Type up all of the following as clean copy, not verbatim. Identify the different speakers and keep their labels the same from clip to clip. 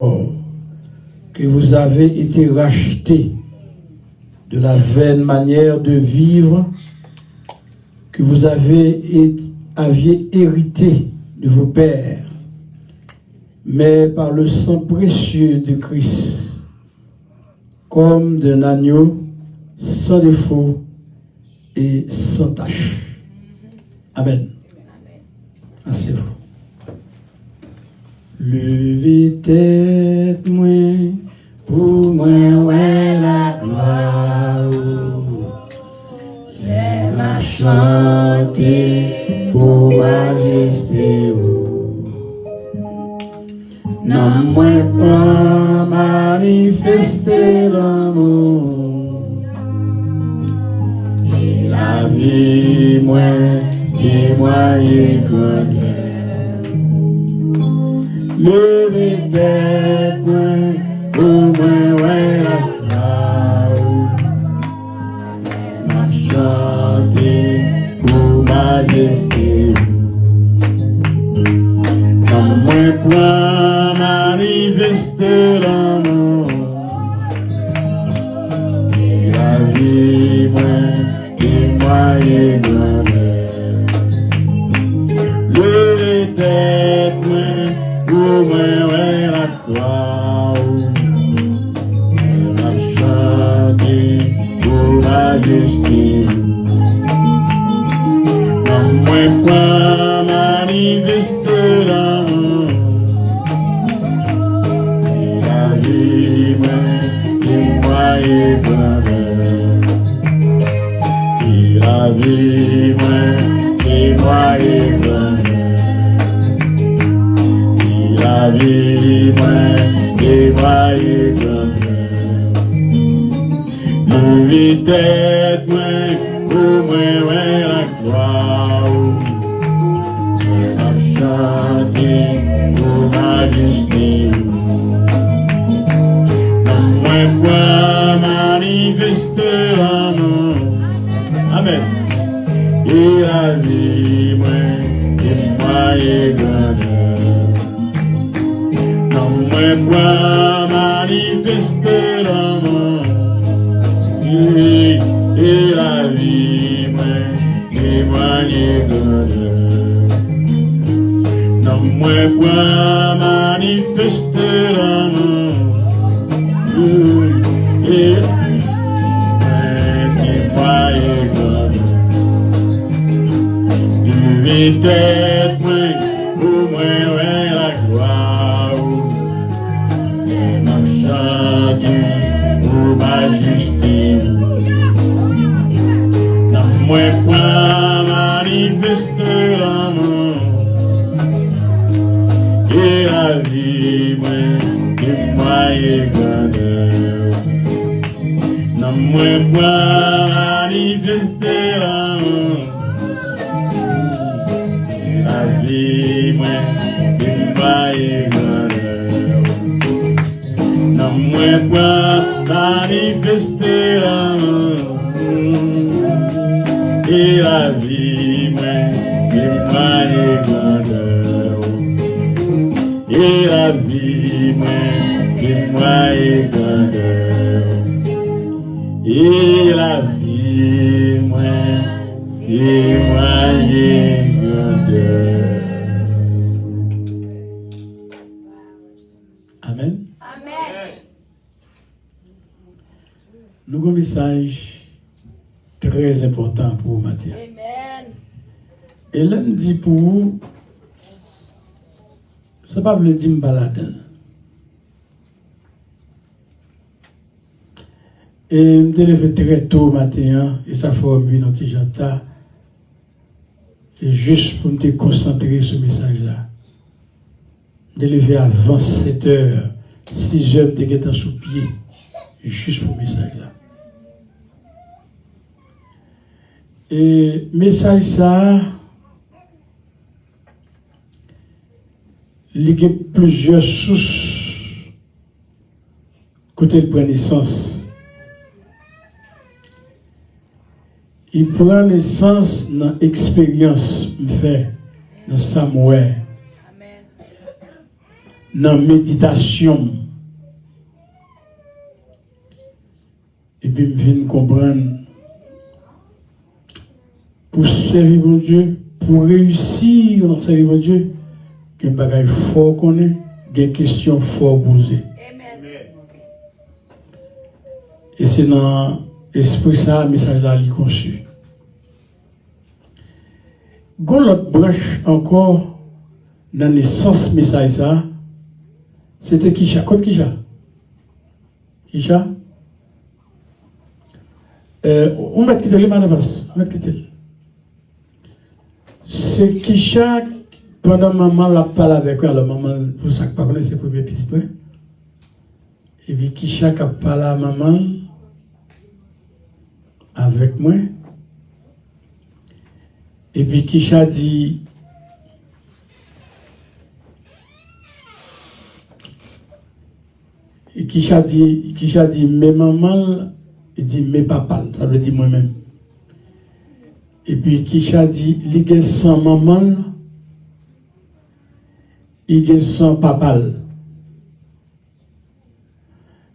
Speaker 1: que vous avez été rachetés de la vaine manière de vivre que vous aviez hérité de vos pères, mais par le sang précieux de Christ, comme d'un agneau sans défaut et sans tache. Amen. Asseyez-vous. Levez tête moi, pour moi ouais la gloire. Les m'a chanté pour majesté. Non moi pas manifester l'amour. Et la vie moi témoigner grandeur. Levez tête moi, pour moi ouais la gloire. M'a chanté pour majesté. Non moi point manifester l'amour. Et la vie moi témoigner grandeur. Levez tête moi, pour moi ouais la gloire. M'a chanté pour majesté. Non moi point manifester l'amour. Et la vie moi témoigner grandeur. Et la vie moi témoigner grandeur. La vie moi témoigner grandeur. Levez tête moi, pour moi ouais la gloire. M'a chanté pour majesté. Non moi point manifester l'amour. Amen. Et la vie moi témoigner grandeur. Moi manifester l'amour. Et la vie moi témoigner grandeur. Non moi manifester l'amour. Et la vie moi témoigner grandeur. Levez tête moi, pour moi ouais la gloire. Pour majesté. Non moi point manifester l'amour. Et la vie moi témoigner grandeur. Non moi point manifester l'amour. Et la vie moi témoigner grandeur. Non moi point manifester l'amour. Et la vie moi témoigner grandeur. Et la vie moi témoigner grandeur. Et la vie moi témoigner grandeur. Amen. Nous avons un message très important pour vous, Mathieu.
Speaker 2: Amen.
Speaker 1: Et là, nous dit pour vous, ça ne veut pas dire que balade. Et je me suis levé très tôt matin, et ça fait un peu dans petit janta. Et juste pour me concentrer sur ce message-là. Je me suis levé avant 7 heures, 6 heures, je suis sous pied, juste pour ce message-là. Et message ça, il y a plusieurs sources côté de prendre naissance. Il prend naissance dans l'expérience me fait dans Samuel. dans la méditation. Et puis, je viens comprendre, pour servir mon Dieu, pour réussir dans servir mon Dieu, il y a des bagages forts qu'on est, des questions fortes posées. Et c'est dans l'esprit ça, le message là, il est conçu. Gon l'autre branche encore dans le sens message ça, c'était Kisha. Comme Kisha. Kisha. On va quitter le manabas. On va quitter. C'est Kisha, pendant maman la parle avec elle, alors maman, pour ça que pas connaître ses premiers petits. Et puis Kisha qui a parlé à maman avec moi. Et puis Kisha dit, mais maman, il dit, mais papa, ça veut dire moi-même. Et puis Kisha dit, il y a sans maman, il y a sans papa.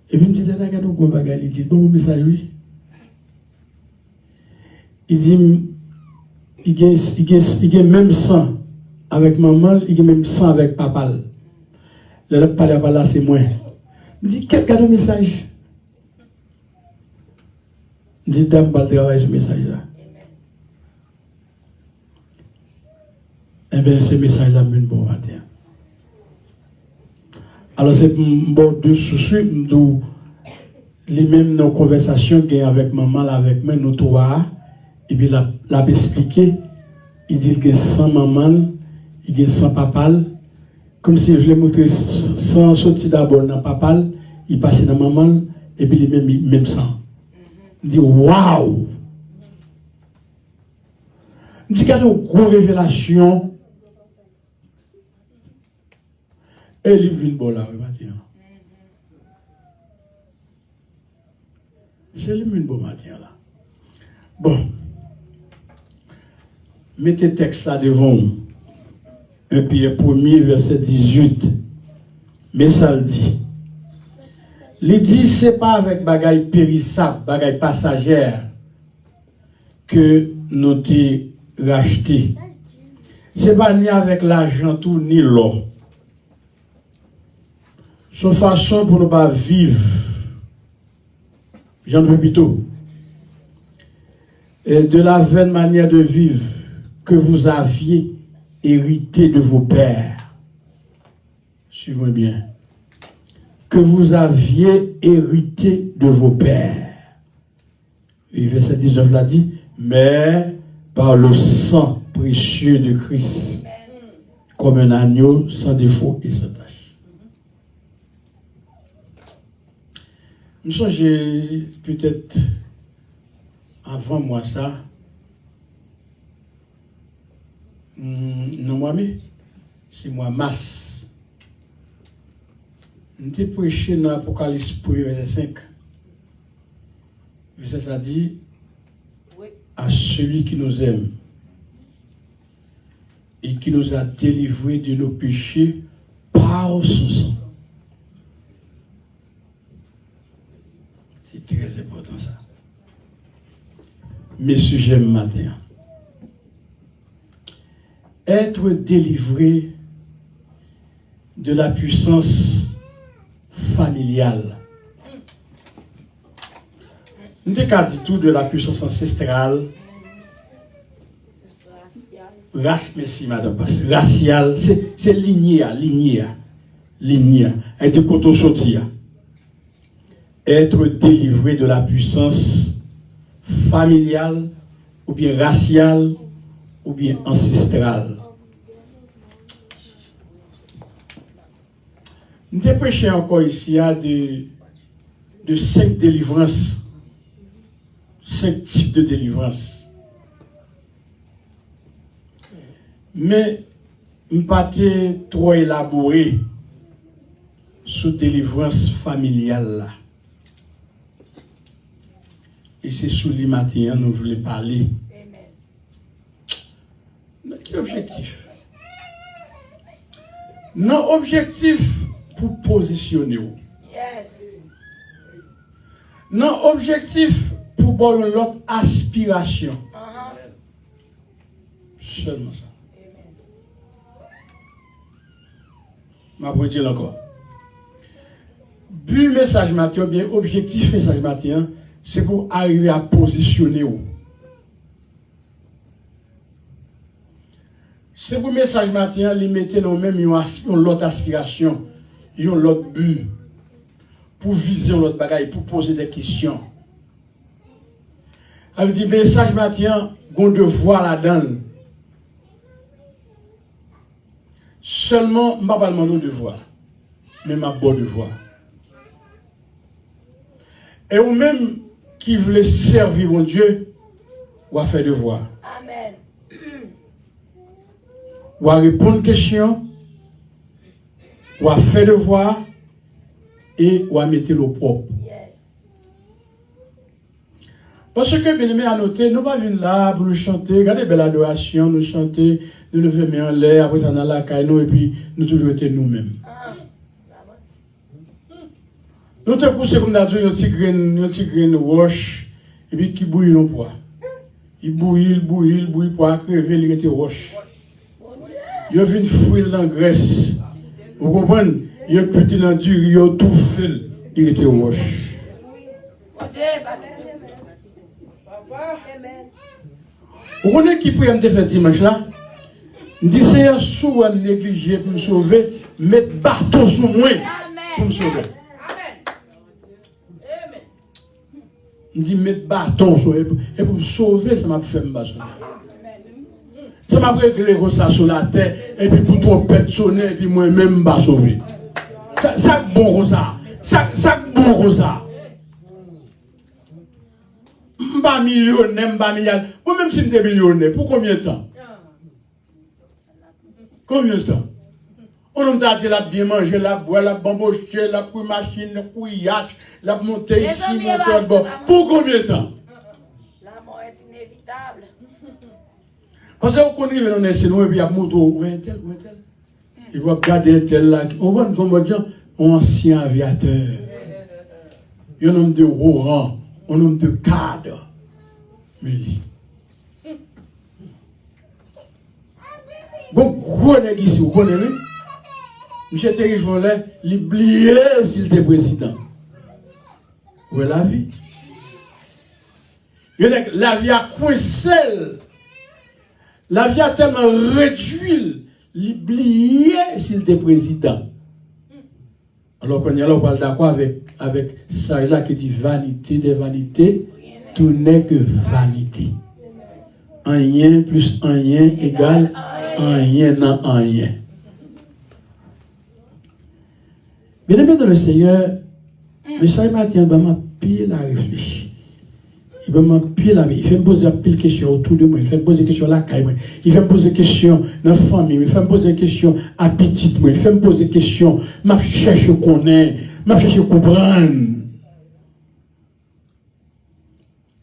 Speaker 1: Et puis il me dit, il dit, bon message, oui. Il dit, il y a même sang avec maman, il y a même sang avec papa. Le parler là, c'est moi. Il dit, quel cadeau message? Il dit, dame, pas travailler ce message-là. Eh bien, ce message-là, c'est un bon matin. Alors, c'est bon deux soucis, les mêmes nos conversations qu'il y a avec maman, là, avec moi, nous trois. Et puis, l'a expliqué, il dit que sans maman, il dit sans papa, comme si je l'ai montré sans sortir d'abord dans papa, il passait dans maman, et puis il même sans. Il dit waouh! Il dit qu'il y a une grosse révélation. Et il vit le bon là, matin. C'est le bon matin là. Bon. Mettez le texte là devant vous. 1 Pierre 1er, verset 18. Mais ça le dit. Il dit, c'est pas avec bagaille périssable, bagaille passagère que nous t'ai racheté. C'est pas ni avec l'argent tout, ni l'or. Son façon pour ne pas vivre. Jean Pépito. Et de la vaine manière de vivre que vous aviez hérité de vos pères. Suivez bien. Que vous aviez hérité de vos pères. Et verset 19 l'a dit, mais par le sang précieux de Christ, comme un agneau sans défaut et sans tache. Nous sommes peut-être avant moi ça. Non, moi-même, c'est moi, masse. Nous avons prêché dans l'Apocalypse 1, verset 5. Verset ça dit, à celui qui nous aime et qui nous a délivrés de nos péchés par son sang. C'est très important ça. Mes sujets matin. Être délivré de la puissance familiale. Nous avons dit tout de la puissance ancestrale. Merci madame. Raciale, c'est lignée. Être côté sorti. Être délivré de la puissance familiale, ou bien raciale, ou bien ancestrale. Nous avons prêché encore ici de 5 délivrances, 5 types de délivrances. Mais je ne suis pas trop élaboré sur délivrance familiale là. Et c'est sur les matins nous voulons parler. Quel objectif? Non, objectif pour positionner.
Speaker 2: Yes.
Speaker 1: Non, objectif pour avoir l'autre aspiration. Seulement ça. Je vais dire encore. But message matin, bien objectif message matin, c'est pour arriver à positionner. C'est pour message matin, les mettre dans même une autre aspiration, une autre but, pour viser l'autre bagaille, pour poser des questions. Elle dit, message matin, on devoir là-dedans. Seulement, je ne vais pas demander de devoir, mais ma bonne devoir. Et ou même qui voulait servir mon Dieu, ou à faire devoir.
Speaker 2: Amen.
Speaker 1: Ou à répondre aux questions, ou à faire devoir, et ou à mettre le propre.
Speaker 2: Yes.
Speaker 1: Parce que, bien aimé, à noter, nous ne pas venir là pour nous chanter, regardez belle adoration, nous chanter, nous lever main en l'air, après ça dans la caille, nous, et puis nous toujours été nous-mêmes. Nous te poussons comme d'habitude, un petit grain roche, et puis qui bouille nos poids. Il bouille pour crever, il était roche. Il vient fouiller dans la graisse. Vous comprenez? Il a cuit dans du riz, il a tout fait, il était roche. Vous connaissez qui peut me faire dimanche là? Je dis, Seigneur, souvent négligé pour me sauver, mettre bâton sur moi pour me sauver. Je dis, mettre bâton sur moi et pour me sauver, ça m'a fait me battre. Ça m'a réglé comme ça sur la terre, et puis pour trompette sonner, et puis moi-même, je vais sauver. Ça bon comme ça. Ça bon comme ça. Je ne suis pas millionnaire, je ne suis pas milliardaire. Moi-même, si je suis millionnaire, pour combien de temps? Combien de temps? On a dit la bien manger, la boire, la bambocher, la pour machine, la pour yacht, la monter ici, monter là-bas. Pour combien de temps?
Speaker 2: La mort est inévitable.
Speaker 1: Parce qu'on connaît dans les scénarios, et puis il y a moto, où est-elle? Il va regarder tel là. On va nous dire, ancien aviateur. Un homme de haut rang, un homme de cadre. Mais lui. Bon, gros nèg ici, vous connaissez? Michel Terrifonlet, il oubliait s'il était président. Où est la vie? La vie a coincé. La vie a tellement réduit, il oubliait s'il était président. Alors qu'on on parle d'accord avec ça là qui dit vanité des vanités, tout n'est que vanité. Un rien plus un rien égale un rien dans un rien. Bien aimé dans le Seigneur, le Seigneur m'a dit, m'a pile à réfléchir. Il m'a pile à il fait me poser pile de questions autour de moi, il fait me poser des questions à la caille, il fait me poser des questions dans la famille, il fait me poser des questions à petite moi, il fait me poser des questions, m'a cherche connaître, m'a cherche comprendre.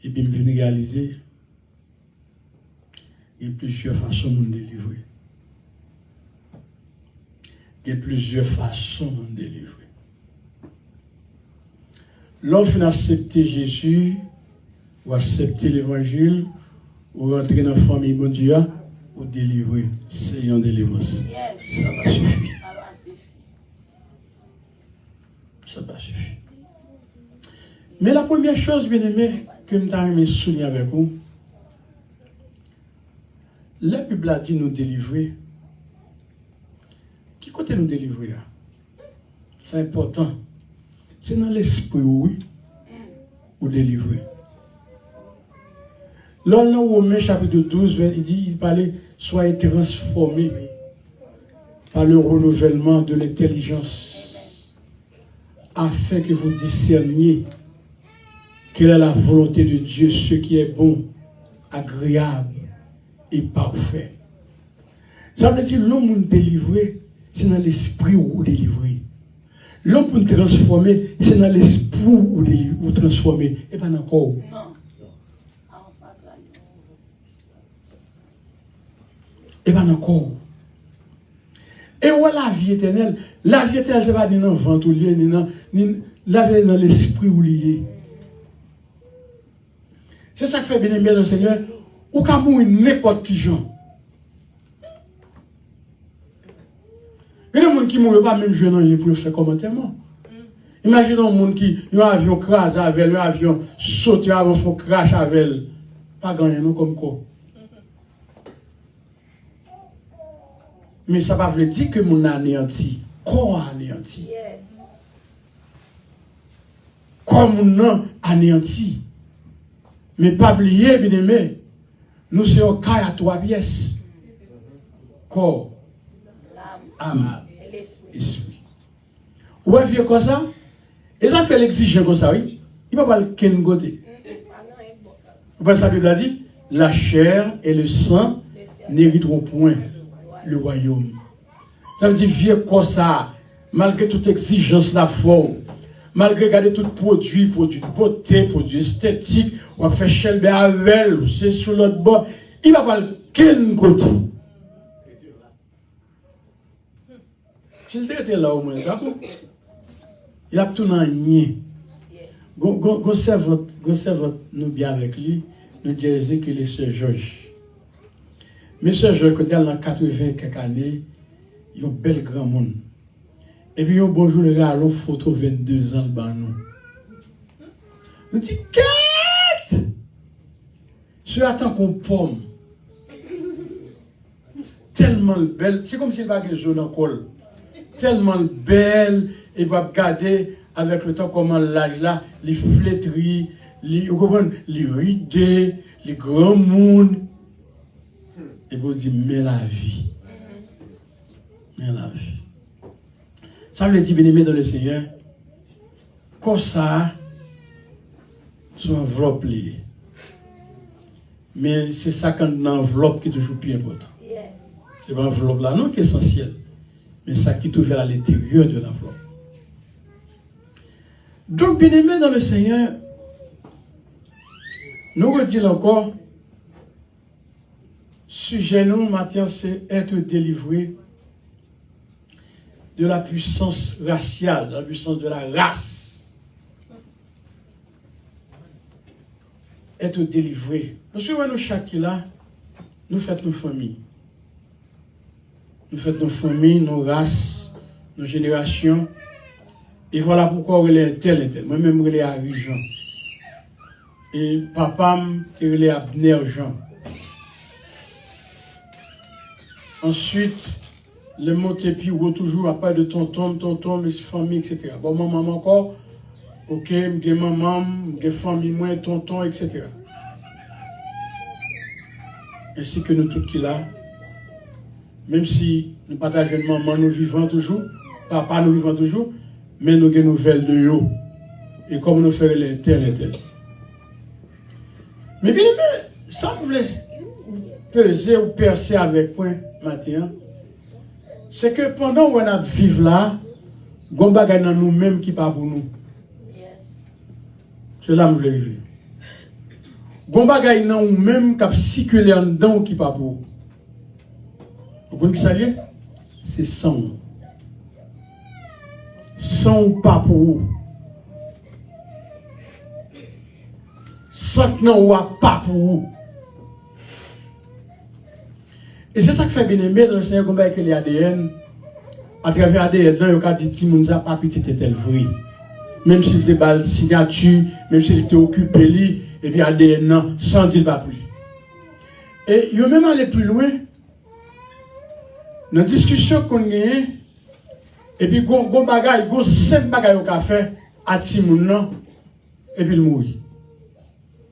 Speaker 1: Et puis, je viens réaliser, il y a plusieurs façons de me délivrer. Il y a plusieurs façons de me délivrer. Lorsqu'on a accepté Jésus, ou accepter l'évangile, ou rentrer dans la famille de Dieu, ou délivrer. C'est une délivrance. Ça va suffire. Ça va suffire. Mais la première chose, bien aimé, que je me souvenir avec vous, la Bible a dit nous délivrer. Qui côté nous délivrer? C'est important. C'est dans l'esprit, oui, ou délivrer. Là, dans Romains chapitre 12, il dit, il parlait, soyez transformés par le renouvellement de l'intelligence, afin que vous discerniez quelle est la volonté de Dieu, ce qui est bon, agréable et parfait. Ça veut dire, l'homme délivré, c'est dans l'esprit où vous délivrez. L'homme pour transformer, c'est dans l'esprit où vous transformez, et pas dans le corps. Et pas dans le corps. Et ouais, la vie éternelle, c'est pas ni dans le ventre ou lié, ni la vie dans l'esprit ou lié. C'est ça qui fait bien aimer le Seigneur. Ou qu'à mourir n'importe qui gens. Il y a des gens qui ne mourent pas même jeune pour faire commentaire. Imaginez un monde qui a un avion crase avec un avion saute, un avion crash avec. Pas gagné non comme quoi. Mais ça ne veut pas dire que mon anéanti. Quoi anéanti? Comme mon anéanti. Mais pas oublier, bien aimé, nous sommes cas à 3 pièces. Corps, âme, esprit. Vous voyez comme ça? Et ça fait l'exigence comme ça, oui. Il ne va pas le ken côté. Vous voyez ça, la Bible a dit, la chair et le sang n'hériteront point le royaume. Ça veut dire, vieux comme ça, malgré toute exigence la foi, malgré garder tout produit de beauté, produit esthétique, on va faire chelbe avec, c'est sur l'autre bord, il va pas le ken côté. S'il était là au moins, d'accord? Il a tout dans rien. Conserve nous bien avec lui, nous disons que les sœurs Georges. Mes sœurs Georges, quand elle a 80 quelques années, ils ont un bel grand monde. Et puis, un bonjour, le gars, l'autre photo 22 ans, le nous. Nous dit, qu'est-ce? Je attends qu'on pomme. Tellement belle. C'est comme si il n'y avait pas de jaune en col. Tellement belle. Et va regarder avec le temps comment l'âge là, les flétries, les ridés, les grands mondes. Et vous dites, mais la vie. Mais la vie. Ça veut dire, bien aimé dans le Seigneur, comme ça, son enveloppe liée. Mais c'est ça quand une enveloppe qui est toujours plus important. C'est pas l'enveloppe là, non, qui est essentielle. Mais ça qui est ouvert à l'intérieur de l'enveloppe. Donc, bien aimé dans le Seigneur, nous redisons encore, sujet nous, Matthieu, c'est être délivré de la puissance raciale, de la puissance de la race. Être délivré. Parce que nous, chaque là, nous faisons nos familles. Nous faisons nos familles, nos races, nos générations. Et voilà pourquoi on est tel et tel. Moi-même, je suis Harry Jean. Et papa, je suis Abner Jean. Ensuite, le mot épi ou toujours à part de tonton, mes familles, etc. Bon, maman encore, ok, j'ai maman, j'ai famille, moi, tonton, etc. Ainsi que nous tous qui là, même si nous partageons maman, nous vivons toujours, papa, nous vivons toujours, mais nous avons des nouvelles de eux. Et comme nous faisons les tel et tel. Mais bien, ça me voulait peser ou percer avec moi, Mathieu. C'est que pendant qu'on a vivre là, il y a dans nous-mêmes qui pas pour nous. C'est là que je voulais vivre. Il y a dans nous-mêmes qui circulent en dedans qui pas pour nous. Vous comprenez ce que ça veut dire? C'est sans. Sans ou pas pour vous. Sans que non ou pas pour vous. Et c'est ça qui fait bien aimer dans le Seigneur comme avec les ADN. À travers l'ADN, il y a dit que Mounza pas petit tel vrai. Même s'il était pas signature, même s'il était occupé, et puis ADN, non, sans dire pas plus. Et il y a même allé plus loin. Dans la discussion qu'on a, et puis gon bagay, gon 5 bagay au café, à Timoun, et puis il mourit.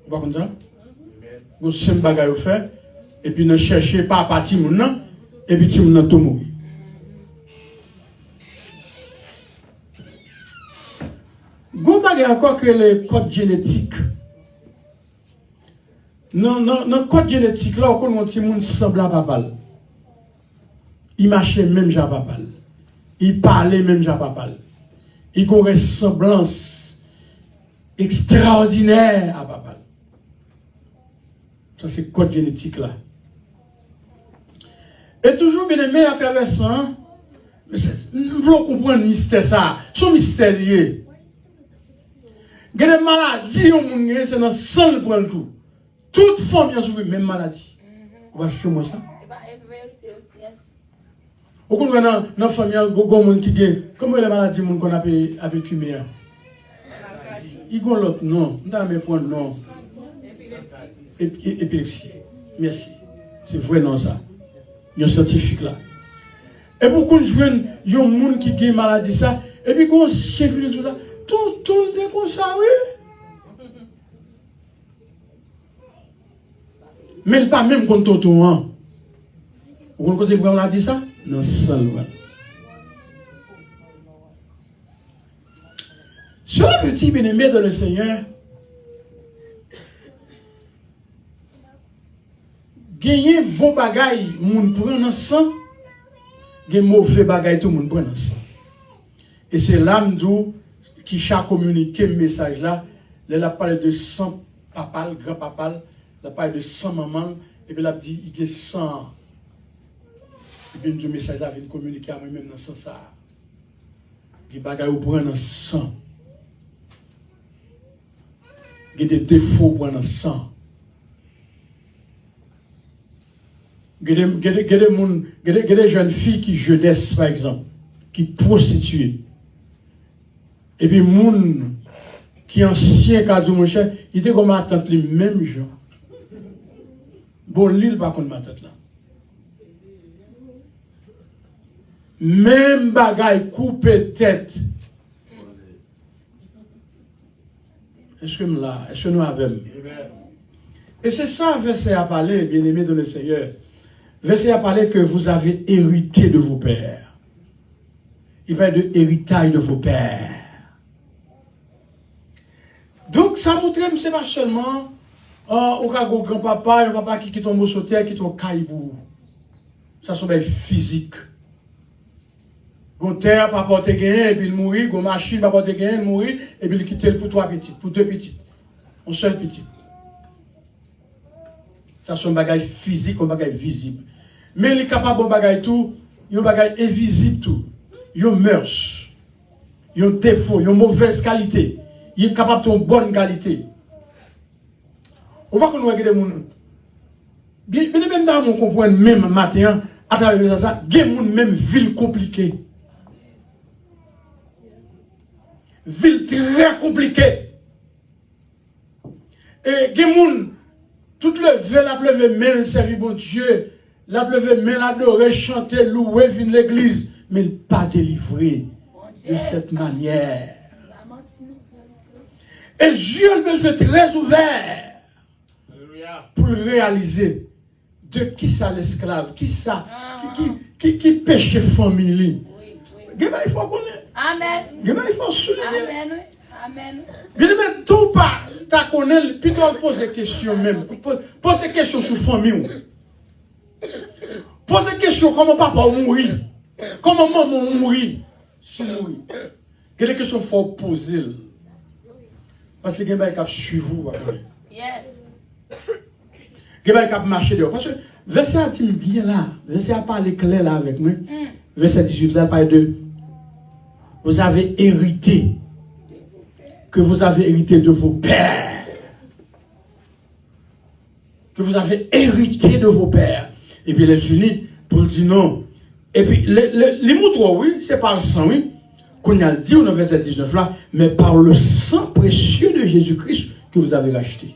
Speaker 1: Vous voyez comme ça? Gon 5 bagay au fait. Et puis, ne cherchez pas à partir maintenant, et puis tu m'as tout mourir. Vous avez encore que le code génétique. Non, le code génétique, là, on a un petit monde semble à papal. Il marchait même à papal. Il parlait même à papal. Il a une ressemblance extraordinaire à papal. Ça, c'est le code génétique là. Et toujours bien aimé à travers ça, Nous voulons comprendre le mystère ça. Son mystère lié. Il y a des maladies, c'est dans le sang pour le tout. Toute famille a souffert même maladie. Vous voyez moi ça? Vous connaissez dans la famille, il y a des gens qui ont comment les maladies qu'on a avec lui. Il y a l'autre nom. Nous avons point nom. Épilepsie. Merci. C'est vrai non ça. Il y a un scientifique là. Et beaucoup de gens, il y a des gens qui ont une maladie ça. Et puis quand on sécurité tout ça, tout est comme ça, oui. Mais pas même contre tout. Hein. Vous connaissez pourquoi on a dit ça? Non, seulement. Cela veut dire, bien aimé dans le Seigneur, gagner bon bagaille, moun prend dans sang, gagner mauvais bagaille, tout le monde prend dans sang. Et c'est l'âme qui chaque communiqué le message là, elle a parlé de sang papal, grand papal, elle a parlé de sang maman, et puis elle a dit, il y a 100. Et puis le message là vient communiquer à moi-même dans ce sens ça. Il y a des bagailles qui prennent dans le sang. Il y a des défauts qui prennent dans le sang. Il y a des jeunes filles qui jeunesse, par exemple, qui prostituent. Et puis, les gens qui sont anciens, mon cher, ils étaient comme attente les mêmes gens. Bon, l'île, par contre, ma tête là. Même bagaille couper tête. Est-ce que nous là? Est-ce que nous avons? Et c'est ça, verset à parler, bien aimé de le Seigneur. Verset à parler que vous avez hérité de vos pères. Il va de héritage de vos pères. Donc, ça montre que ce n'est pas seulement au cas où grand-papa, un papa qui tombe au terre, qui tombe caillou. Ça sont des physiques. Gon terre pas porter gain et puis il mourit, gon machine pas porter gain, il mourit et puis il quitte pour 3 petites, pour 2 petites. Un seul petit. Ça sont bagages physiques, un bagage visible. Mais il est capable de bagages tout, il y a un bagage invisible tout. Il y a un mœurs, il y a un défaut, il y a une mauvaise qualité. Il est capable de une bonne qualité. On va qu'on voit des gens. Bien même dans mon comprendre même matin à travers ça, il y a des gens même ville compliquée. Ville très compliquée. Et des gens, toute le veille, la pleuve, mais servir bon Dieu, la pleuve, mais l'adorer, chanter, louer, venir l'église, mais pas délivré de cette manière. Et Dieu a besoin très ouvert pour réaliser de qui ça l'esclave, qui ça, qui pêche famille. Il faut connaître.
Speaker 2: Amen.
Speaker 1: Il faut souligner.
Speaker 2: Amen. Amen.
Speaker 1: Bien aimé, tout pas, tu connais, puis tu poses des questions même. Pose des questions sur la famille. Pose des questions comment papa mourit, comment maman mourit. Si mourit. Il y a des questions qu'il faut poser. Parce que il y a des gens qui suivent vous.
Speaker 2: Yes.
Speaker 1: Il y a des gens qui marchent dehors. Parce que verset a dit bien là, verset a parlé clair là avec moi. Verset 18 là, parle de vous avez hérité, que vous avez hérité de vos pères. Que vous avez hérité de vos pères. Et puis les unis pour dire non. Et puis les moutons, oui, c'est par le sang, oui. Qu'on a dit au verset 19 là, mais par le sang précieux de Jésus-Christ que vous avez racheté.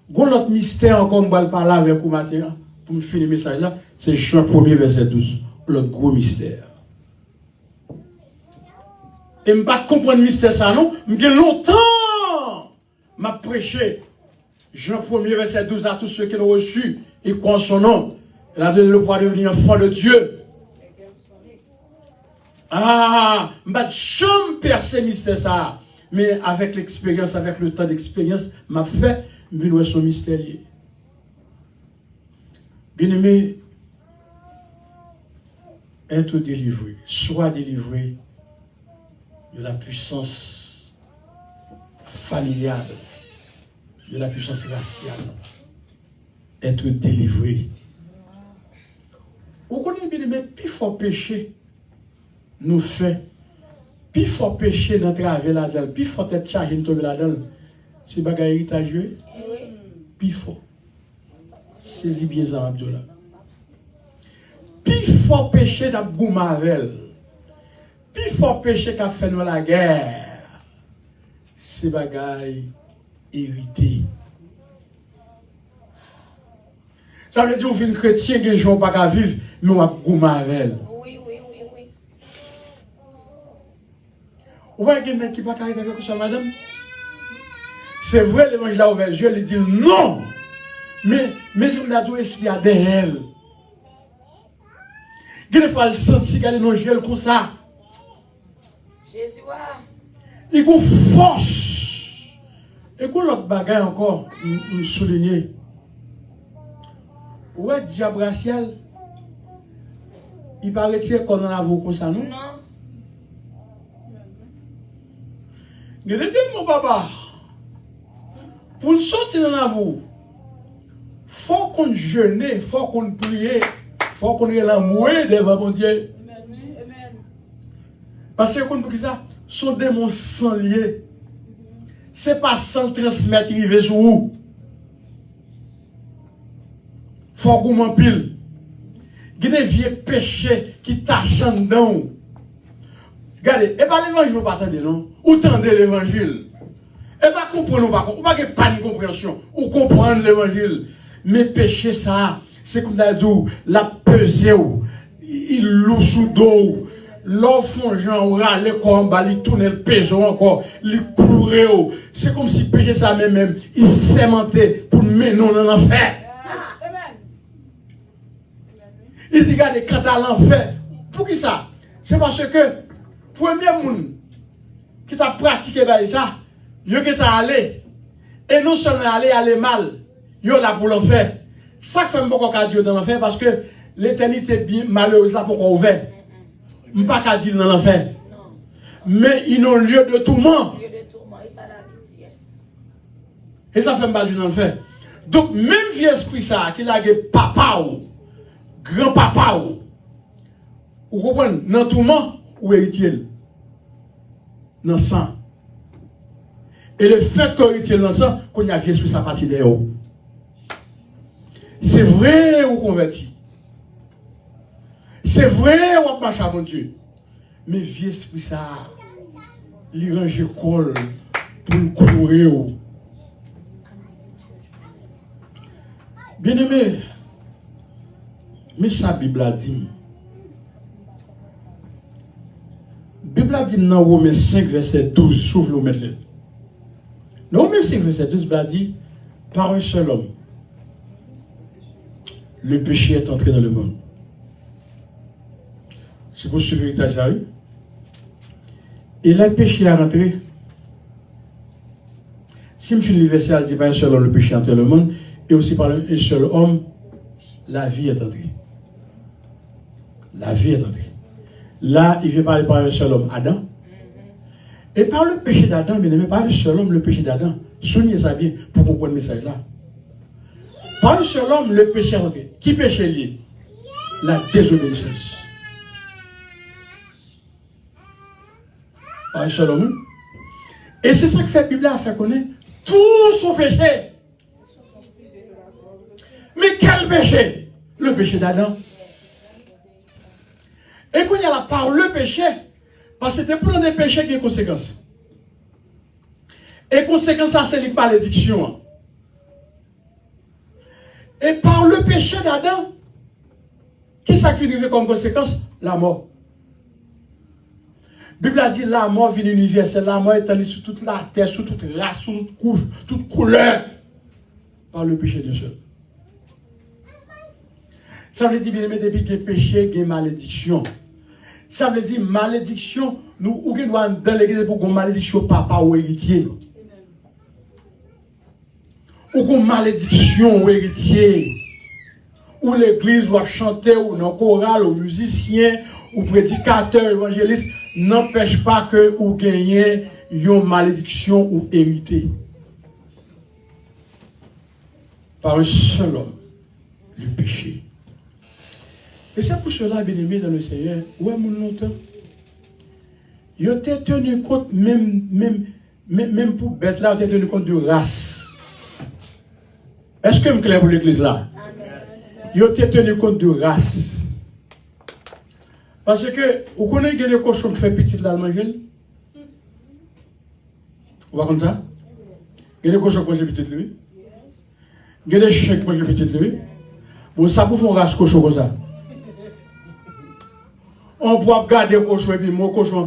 Speaker 1: L'autre mystère encore, on va parler avec vous maintenant, pour me finir le message là, c'est Jean 1er verset 12. Le gros mystère. Et je ne peux pas comprendre le mystère ça, non? Mais longtemps, m'a prêché. Jean 1er verset 12 à tous ceux qui l'ont reçu et croient en son nom. Elle a donné le pouvoir de devenir enfant de Dieu. Ah, je ne peux jamais percer le mystère ça. Mais avec l'expérience, avec le temps d'expérience, m'a fait vivre son mystère. Bien aimé, être délivré, soit délivré de la puissance familiale, de la puissance raciale, être délivré. Vous connaissez bien mais plus fort péché nous fait, plus fort péché dans travers là-dedans, plus fort être chargé de tomber là-dedans, c'est bagaille héritage, plus fort. Saisis bien ça, Abdoula. Plus fort péché d'Abgou Mavel, plus fort péché qu'a fait nous la guerre, c'est bagaille hérité. Ça veut dire que chrétien qui ne pas qu'à vivre, mais on a Goumarel.
Speaker 2: Oui.
Speaker 1: Ouais, il y a quelqu'un qui n'a pas qu'à avec ça, madame. C'est vrai, l'évangile a ouvert les yeux, il dit non. Mais on a tout esprit à derrière. Il faut le sentir qu'elle est dans le gel comme ça.
Speaker 2: Jésus,
Speaker 1: il y a une force. Et qu'on l'autre bagaille encore, nous souligner. Ouais, diable racial, il paraît qu'on en a vu comme ça, non?
Speaker 2: non.
Speaker 1: Il y a des mon papa. Pour le sortir dans la vie, il faut qu'on jeûne, il faut qu'on prie, il faut qu'on ait l'amour devant mon Dieu.
Speaker 2: Amen.
Speaker 1: Parce que qu'on dit ça, sont démons sans lier. Ce n'est pas sans transmettre, il va sur vous. Il faut qu'on m'en pile. Il y a des vieux péchés qui t'achantent dans. Regardez, et pas l'évangile, vous ne pas attendre, non? Ou tendez l'évangile. Et pas comprendre, ou pas pas de compréhension. Ou comprendre l'évangile. Mais péché, ça, c'est comme dans dit, la pesée, il loue sous dos. L'enfant, Jean, râle comme il tourne le péso encore, il courait. C'est comme si péché, ça même, il s'aimantait pour mener dans l'enfer. Il dit, regardez, quand à l'enfer, pour qui ça? C'est parce que, premier monde qui t'a pratiqué ça, il qui t'a allé, et non seulement aller mal, il là pour l'enfer. Ça fait un peu qu'on Dieu dans l'enfer parce que l'éternité bien malheureuse là pour qu'on ouvert. Je ne peux pas dire dans l'enfer. Mais ils ont lieu de tourment. Et ça fait un peu dans l'enfer. Donc, même vieux esprit ça, qui a papa ou grand-papa ou comprenez, dans tout le monde, ou héritier, dans le sang. Et le fait qu'on héritier dans le sang, qu'on y a vieux esprit ça partie de haut. C'est vrai ou converti. C'est vrai ou marche à mon Dieu. Mais vieux esprit ça, il range col pour le courir. Bien aimé, mais ça, la Bible a dit. La Bible a dit dans Romains 5, verset 12, s'ouvre le mettre. Dans Romains 5, verset 12, Bible a dit, par un seul homme, le péché est entré dans le monde. C'est pour suivre ça. Et le péché est rentré. Si je suis l'universel, dit par un seul homme, le péché est entré dans le monde, et aussi par un seul homme, la vie est entrée. La vie est entrée. Là, il vient parler par un seul homme, Adam. Et par le péché d'Adam, mais pas un seul homme, le péché d'Adam. Souvenez ça bien pour comprendre le message là. Par un seul homme, le péché est entré. Qui péché lié? La désobéissance. Par un seul homme. Et c'est ça que fait la Bible a fait connaître tout son péché. Mais quel péché? Le péché d'Adam. Et quand il y a la part le péché, parce que c'est pour des péchés qui ont des conséquences. Et conséquences, ça c'est les malédictions. Et par le péché d'Adam, qu'est-ce qui finit comme conséquence? La mort. La Bible a dit la mort vient universelle. La mort est étendue sur toute la terre, sur toute race, sur toute couche, toute couleur. Par le péché de seul. Ça veut dire, bien aimé, depuis qu'il y a péché, il y a malédiction. Ça veut dire, malédiction, nous, ou qui doit dans l'église pour qu'on malédiction papa ou héritier. Ou qu'on malédiction ou héritier. Ou l'église doit chanter, ou non choral, ou musicien, ou prédicateur, évangéliste, n'empêche pas que vous gagnez une malédiction ou hérité. Par un seul homme, le péché. Et c'est pour cela, bien aimé dans le Seigneur, ouais, mon longtemps. Ils ont tenu compte, même pour bête là, ils ont tenu compte de race. Est-ce que je me clair pour l'église là? Ils ont tenu compte de race. Parce que, vous connaissez les cochons qui font petit là, le manger? Vous voyez comme ça? Il y a des cochons qui mangent petit lui. Il y a des chiens qui mangent petit lui. Vous savez pour faire un race cochon comme ça? On peut regarder le cochon et puis mon cochon,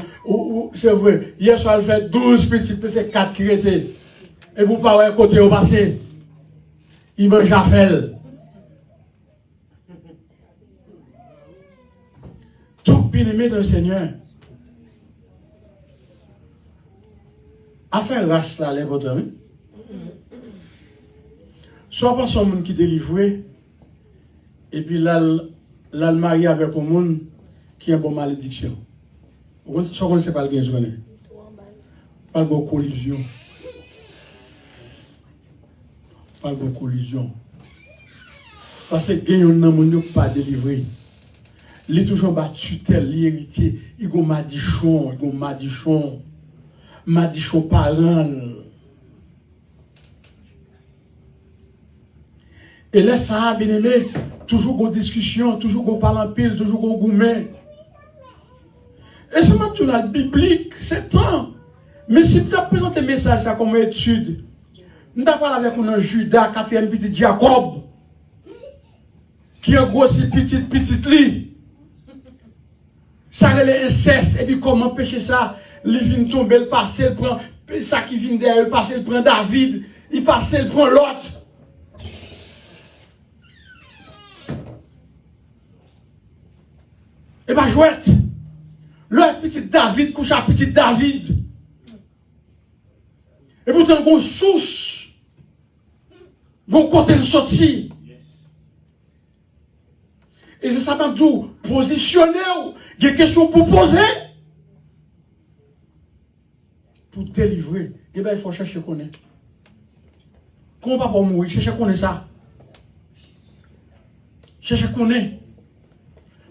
Speaker 1: c'est vrai, hier soir il fait 12 petits, puis c'est 4 qui étaient. Et vous parlez à côté au passé. Il mange à faire. Tout bien aimé dans le Seigneur. À faire race là, les votre ami. Soit pas son monde qui délivré, et puis là, le marié avec un monde qui a une bonne malédiction. Vous ne sais pas le gain, je connais. Pas de collision. Pas de collision. Parce que gain, on n'a pas délivré. Il est toujours battu tel, l'héritier. Il y a madichon, madichon parent. Et là, ça, bien aimé, toujours une discussion, toujours qu'on parle en pile, toujours qu'on gourmet. Et c'est même tout la biblique, c'est temps. Mais si tu as présenté un message ça comme étude, nous avons parlé avec un Judas, 4e petit Jacob, qui a grossi petit lit. Ça relève inceste, et puis comment empêcher ça? Il vient tomber, il passe, il prend ça qui vient derrière, il passe, il prend David, il passe, il prend l'autre. Et bien, jouette. Le petit David couche à petit David. Et pourtant, on source. On côté de sortie. Et c'est ça même tout. Positionner. Il y a des questions pour poser. Pour délivrer. Et bien, il faut chercher qu'on est. Comment pas pour mourir? Chercher qu'on est ça. Chercher qu'on est.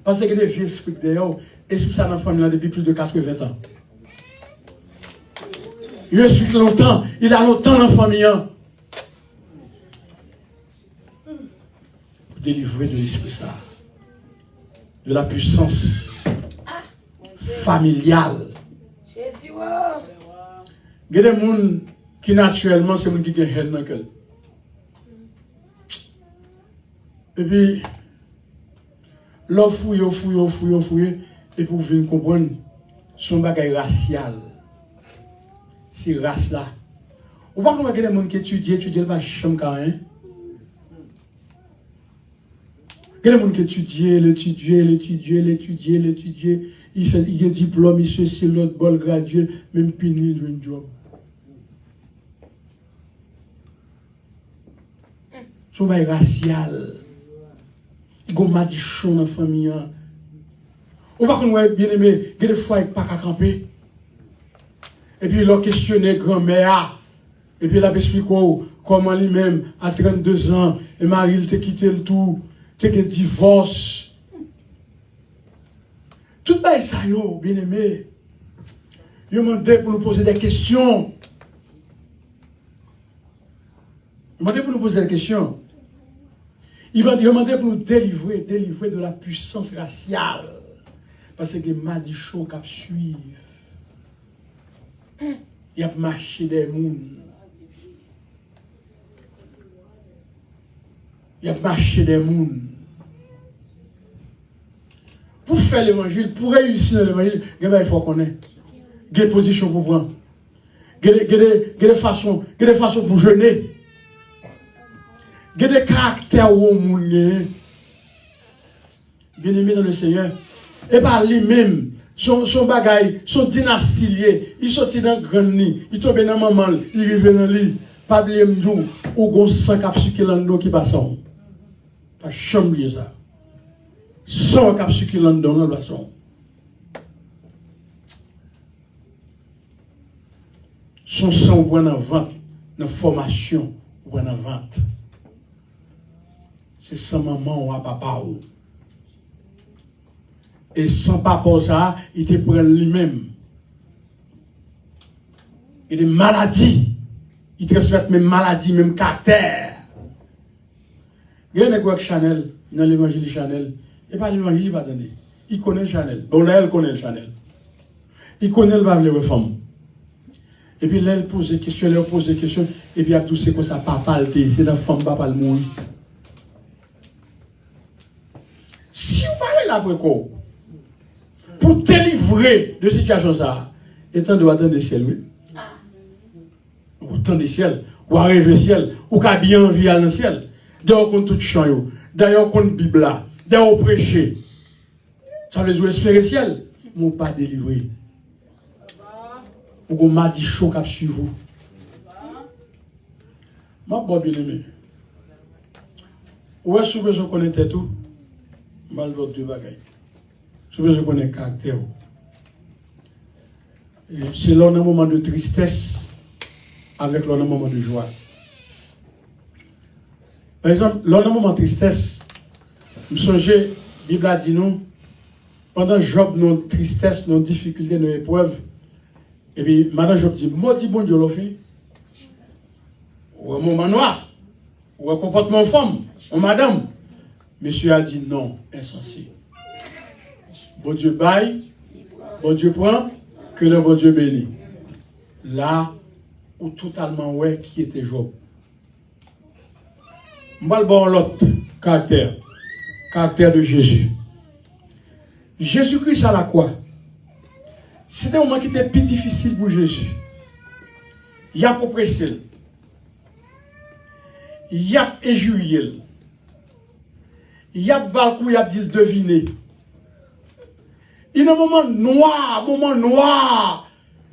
Speaker 1: Parce que les vieux esprits d'ailleurs, esprit ça dans la famille depuis plus de 80 ans. Il explique longtemps, il a longtemps dans la famille. Pour délivrer de l'esprit ça. De la puissance familiale.
Speaker 2: Jésus,
Speaker 1: Il y a des gens qui naturellement, c'est des gens qui ont haine dans le cœur. Et puis, l'on fouille, et pour venir comprendre, son bagage racial. C'est race là. Ou pas comment il y a des gens qui étudient, ils pas chambre quand même. Il y a des gens qui étudient, il a un diplôme, il ceci, l'autre bol gradué, même pini, il a un job. Son bagage racial. Il y a des madichons dans la famille. On va qu'on bien aimé, il y a des fois il pas qu'à camper. Et puis il a questionné grand-mère. Et puis il a expliqué comment lui-même, à 32 ans, et Marie, il t'a quitté le tout, il a divorce. Tout ça, bien aimé. Il m'a demandé pour nous poser des questions. Il m'a demandé pour nous poser des questions. Il m'a demandé pour nous délivrer de la puissance raciale. Parce que m'a dit chaud qu'à suivre. Il a marché des mouns. Il a marché des mouns. Pour faire l'évangile, pour réussir dans l'évangile, il faut qu'on ait des positions pour prendre. Il y a des façons pour jeûner. Il y a des caractères où on est bien aimé dans le Seigneur. Et par lui-même, son bagaille, son dynastie, il sortit dans le grand lit, il tombe dans maman, il arrive dans le lit. Pas oublier m'dou, ou gon 100 capsules qui passent. Pas chambre ça. 100 capsules qui l'ont dans le basson. Son sang ou en vente, dans formation ou en vente. C'est sa maman ou à papa ou. Et sans papa ça, il te prend lui-même. Et des maladies. Il transmet même maladies, même caractère. Il y a un Chanel, dans l'évangile de Chanel. Et pas l'évangile, il va donner. Il connaît Chanel. Bon, là, elle connaît Chanel. Il connaît le bavle de femme. Et puis là, elle pose des questions, elle pose des questions. Et puis, il y a tout ce que ça papa, c'est la femme, papa, le mourir. Si vous parlez là, pour te livrer de situation ça, étant de attendre le ciel, oui. Ou tant de ciel, ou arriver au ciel, ou qu'à bien envie dans le ciel. D'ailleurs, on tout chant, d'ailleurs, on Bible là, d'ailleurs, on prêcher. Ça veut dire espérer le ciel, mais pas délivrer. Ou m'a dit chaud cap sur vous. Ma bon bien aimé. Où est-ce que besoin connaître tout? Mal votre deux bagailles. Je besoin connaître caractère. C'est là un moment de tristesse avec là un moment de joie. Par exemple, là un moment de tristesse, vous songez, la Bible a dit nous, pendant Job, nos tristesses, nos difficultés, nos épreuves, et puis, madame Job dit, maudit bon Dieu, l'on fait. Ou un moment noir, ou un comportement femme, ou madame. Monsieur a dit non, insensé. Bon Dieu baille, bon Dieu prend, que le bon Dieu bénit. Là, ou totalement ouais, qui était Job. Je vais voir l'autre caractère de Jésus. Jésus-Christ à la croix. C'était un moment qui était plus difficile pour Jésus. Il y a oppressé. Il y a injurié. Il y a balcou, il y a dit deviner. Il y a un moment noir,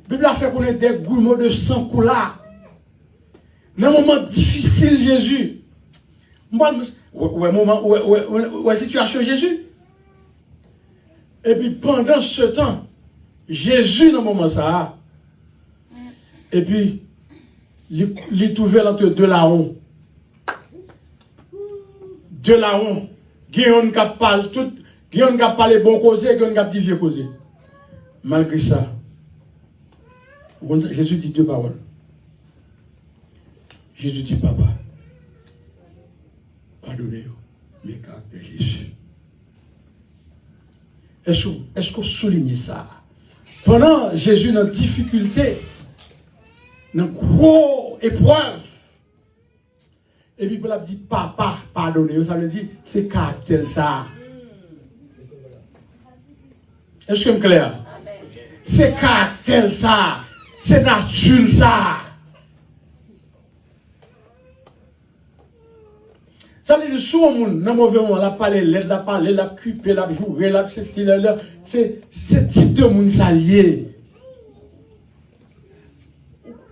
Speaker 1: La Bible a fait connaître des grumeaux de sang coula. Dans un moment difficile, Jésus. Ouais, situation Jésus. Et puis pendant ce temps, Jésus, dans le moment ça, et puis, il est ouvert entre deux larrons. Deux larrons. Guillaume qui parle tout, Guillaume qui parle bon causé, Guillaume qui dit vieux causé. Malgré ça, Jésus dit deux paroles. Jésus dit, papa, pardonnez-vous, mes caractères Jésus. Est-ce qu'on souligne ça? Pendant Jésus dans difficulté, dans gros épreuve, et puis il a dit papa, pardonnez-vous, ça veut dire c'est caractère ça. Est-ce que c'est clair? C'est caractère ça, c'est nature ça. Ça veut dire souvent, dans le mauvais moment, la parler, la parler, la cuper, la jouer, la c'est ce type de monde s'allier.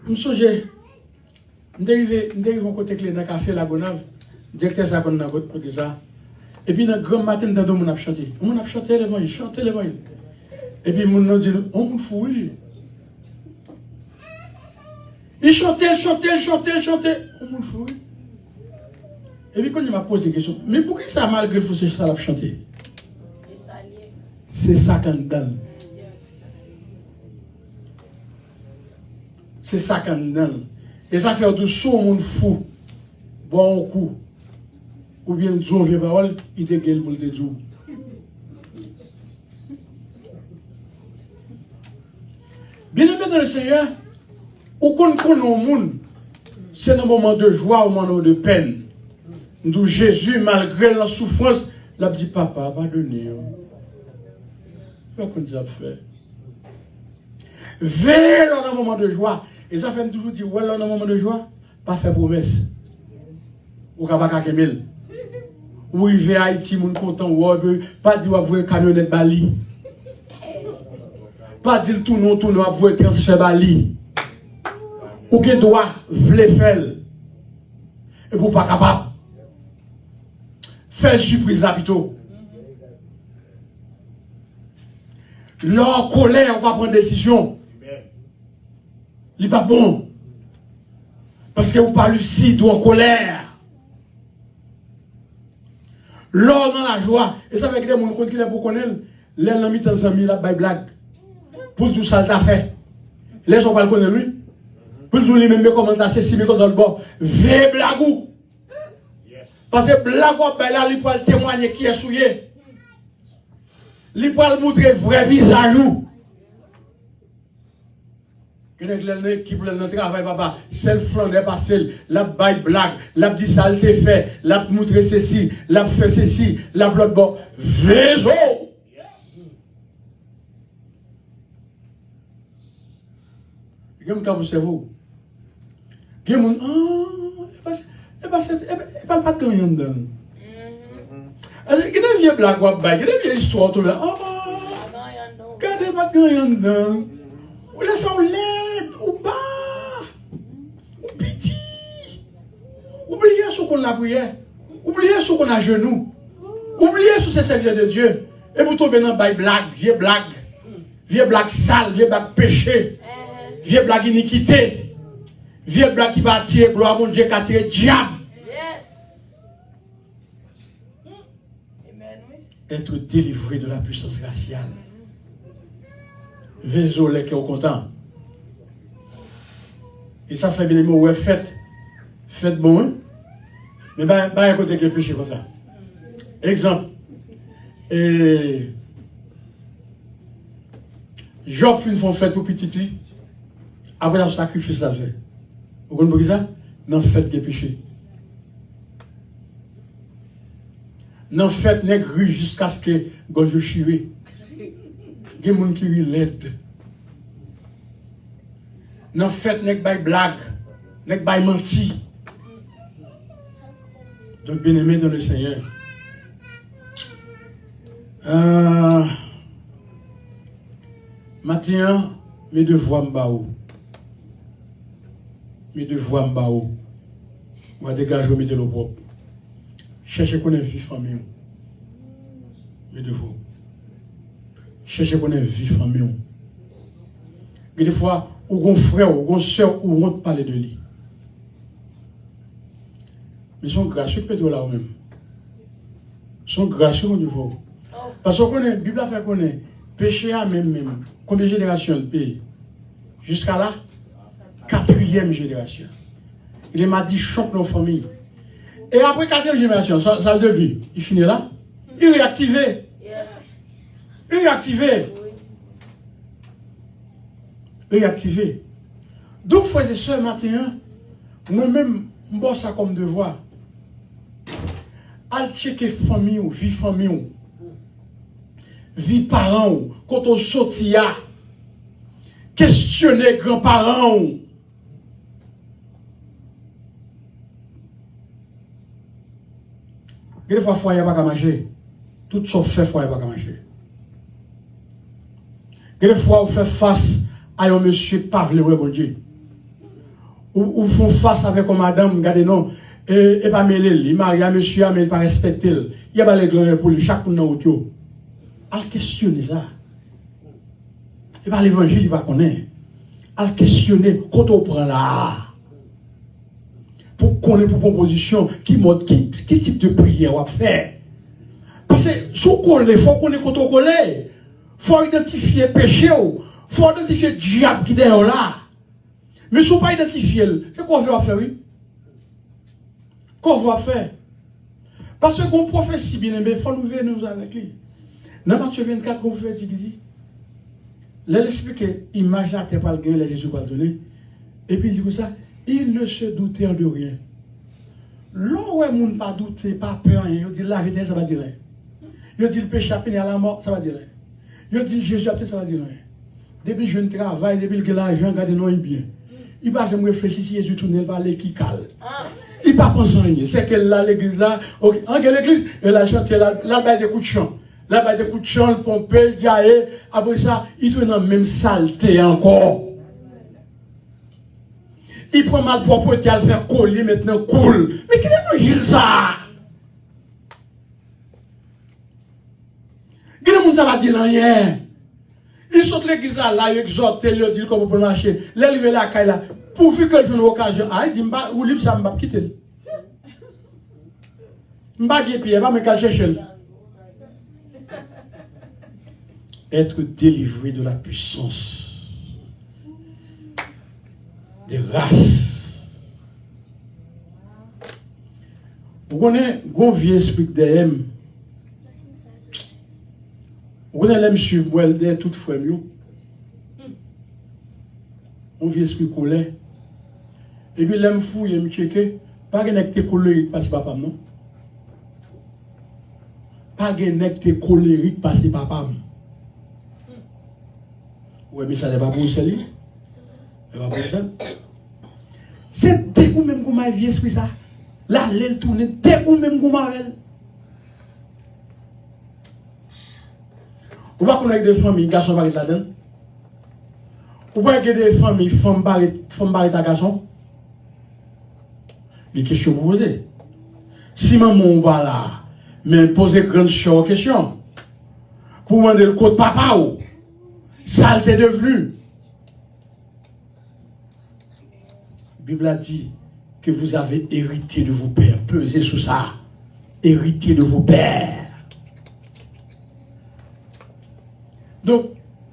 Speaker 1: Je me souviens, je suis au côté clé dans le café, la Gonave, directeur ça dans côté ça. Et puis, dans le grand matin, dans le monde a chanté. On a chanté l'évangile, chanté l'évangile. Et puis, on a dit, on me fouille. Il chantait, on me fouille. Et puis quand il m'a posé des questions, mais pourquoi ça malgré tout ça l'a chanté? C'est ça qu'on donne. C'est ça qu'on donne. Et ça fait tout ce monde fou, bon coup, ou bien Dieu vient parole, il dégueule pour le Dieu. Bien aimé dans le Seigneur, où qu'on connaît au monde, c'est un moment de joie, un moment de peine. D'où Jésus, malgré la souffrance, l'a dit, papa, pardonnez. Qu'est-ce qu'on a fait? Veille dans un moment de joie. Et ça fait toujours dire, ouais, dans un moment de joie, pas faire promesse. Ou pas qu'à Kemel. Ou il va à Haïti, mon content, ou pas dire, vous voyez camionnette Bali. Pas dire tout non, vous voyez transfert Bali. Ou que doit, vle faire. Et vous pas capable. Faire surprise là plutôt. Leur colère, on va prendre décision. Il n'est pas bon. Parce que vous pas lucide ou en colère. L'or dans la joie. Et ça fait que des gens qui pour connaître. Les amis dans amis là bail blague. Pour tout ça t'a fait. Les gens pas le connaître lui. Pour tout lui même comment ça c'est si mais dans le bord. Ve blagou. Parce que blague ben là il peut témoigner qui est souillé. Il peut montrer vrai visage ou. Que l'équipe le travail papa, c'est le flanc n'est pas seul, la baille blague, la dit ça le fait, la montrer ceci, la fait ceci, la bloque bon, vézo. Comme quand vous savez vous. Qui mon et pas pas de rien dedans. Alors, il y a une vieille blague ou baille, il y a une vieille histoire tout là. Regardez pas de rien dedans. Ou laisse en l'aide, ou bas, ou petit. Oubliez ce qu'on a prié. Oubliez ce qu'on a genou. Oubliez ce que c'est serviteur de Dieu. Et vous tombez dans une blague, vieille blague sale, vieille blague péché, vieille blague iniquité, vieille blague qui va attirer gloire à mon Dieu, qui attire le diable. Être délivré de la puissance raciale. Vézo les qui sont contents. Et ça fait bien les mots, ouais, faites bon, hein? Mais ben, un côté qui est péché comme ça. Exemple. Et Job fait une fête pour petit lui. Après le sacrifice, ça fait. Vous comprenez ça? Non, fête qui est péché. Non, fête n'est gris jusqu'à ce que Gojo chiré. Il y a des gens qui l'aide. Non, fête n'est pas blague, n'est pas menti. Donc, bien aimé dans le Seigneur. Maintenant, mes devoirs m'baou. Mes devoirs m'baou. On va dégager mes de l'eau propre. Cherchez qu'on ait vie famille. Mes devoirs. Cherchez qu'on ait vie famille. Et des fois, ou un frère, ou une soeur, ou on parler de lui. Mais ils sont gracieux que Pétro là même. Ils sont gracieux au niveau. Parce que la Bible a fait qu'on est péché à même. Combien de générations de pays? Jusqu'à là, 4e génération. Il m'a dit choc nos familles. Et après 4e génération, ça devient. Il finit là. Il est réactivé. Réactivé. Donc, frères et sœurs, maintenant, moi-même, je bosse ça comme devoir. Al checker famille, vie parents, quand on sortit, questionner grands-parents. Des fois, foyer pas marcher. Tout ce fait, foyer pas marcher. Des fois, on fait face à un monsieur parle, ouais, bon Dieu. Ou font face avec une madame, regardez non, et pas mêler, il marie un monsieur, mais il pas respecter. Il y a pas les grands pour lui, chaque monde dans l'autre. Al questionner ça. Et pas l'évangile, il va connaître. Al questionner, quand on prend là. Pour connaître pour proposition, qui type de prière on va faire. Parce que, si on connaît, il faut connaître quand on connaît. Il faut identifier le péché, il faut identifier le diable qui est derrière là. Mais si on ne peut pas identifier, c'est quoi on va faire, oui? Qu'on va faire? Parce qu'on prophétie bien aimé, il faut nous venir avec lui. Dans Matthieu 24, qu'on fait, il dit, là, il explique l'image là, tu n'as pas le gain, Jésus va le donner. Et puis il dit comme ça, il ne se doutait de rien. Là où il ne pas douter, pas peur, il dit la vérité, ça va dire rien. Il dit le péché à peine à la mort, ça va dire rien. Il dit Jésus a ça va dire rien. Depuis que je travaille, depuis que l'argent, regardez non, il bien. Il va jamais réfléchir si Jésus tourne par les qui cale. Il ne va pas penser à rien. C'est que là, l'église là, en quelle église, elle a chanté là, il y a des coups de chant. Là, il y a des coups de chant, le pompé, le diaé. Après ça, il tourne dans la même saleté encore. Il prend mal propreté à le faire coller maintenant cool. Mais qui est Gilles ça? Qui est-ce que ça va dire rien? Il saute l'église là, il exhorte, il dit comment pour marcher. Là, il est là, là. Pourvu que je n'ai occasion. Ah, il dit, ou libre ça, je ne vais pas quitter. Je ne vais pas quitter, je ne vais pas me chercher. être délivré de la puissance des races. Vous connaissez un vieux esprit d'Aim. Vous connaissez l'homme sur moi, de toute fois mieux. Un vieux esprit colère. Et puis l'homme fou, il me checké. Pas que n'être colérique parce que papa non. Pas que n'être colérique parce que papa. Oui, mais ça n'est pas pour ça. C'est dès que même qu'on m'a vu esprit ça. Là, l'aile tourne, dès que même qu'on m'a vu. Vous voyez qu'on a des familles, garçons barrent là-dedans. Vous voyez qu'il y a des familles, femmes barrent à garçon. Mais question vous poser. Si maman va là, mais poser grande question. Pour demander le code papa ou. Ça t'est devenu. La Bible a dit que vous avez hérité de vos pères. Pesez sur ça. Hérité de vos pères. Donc,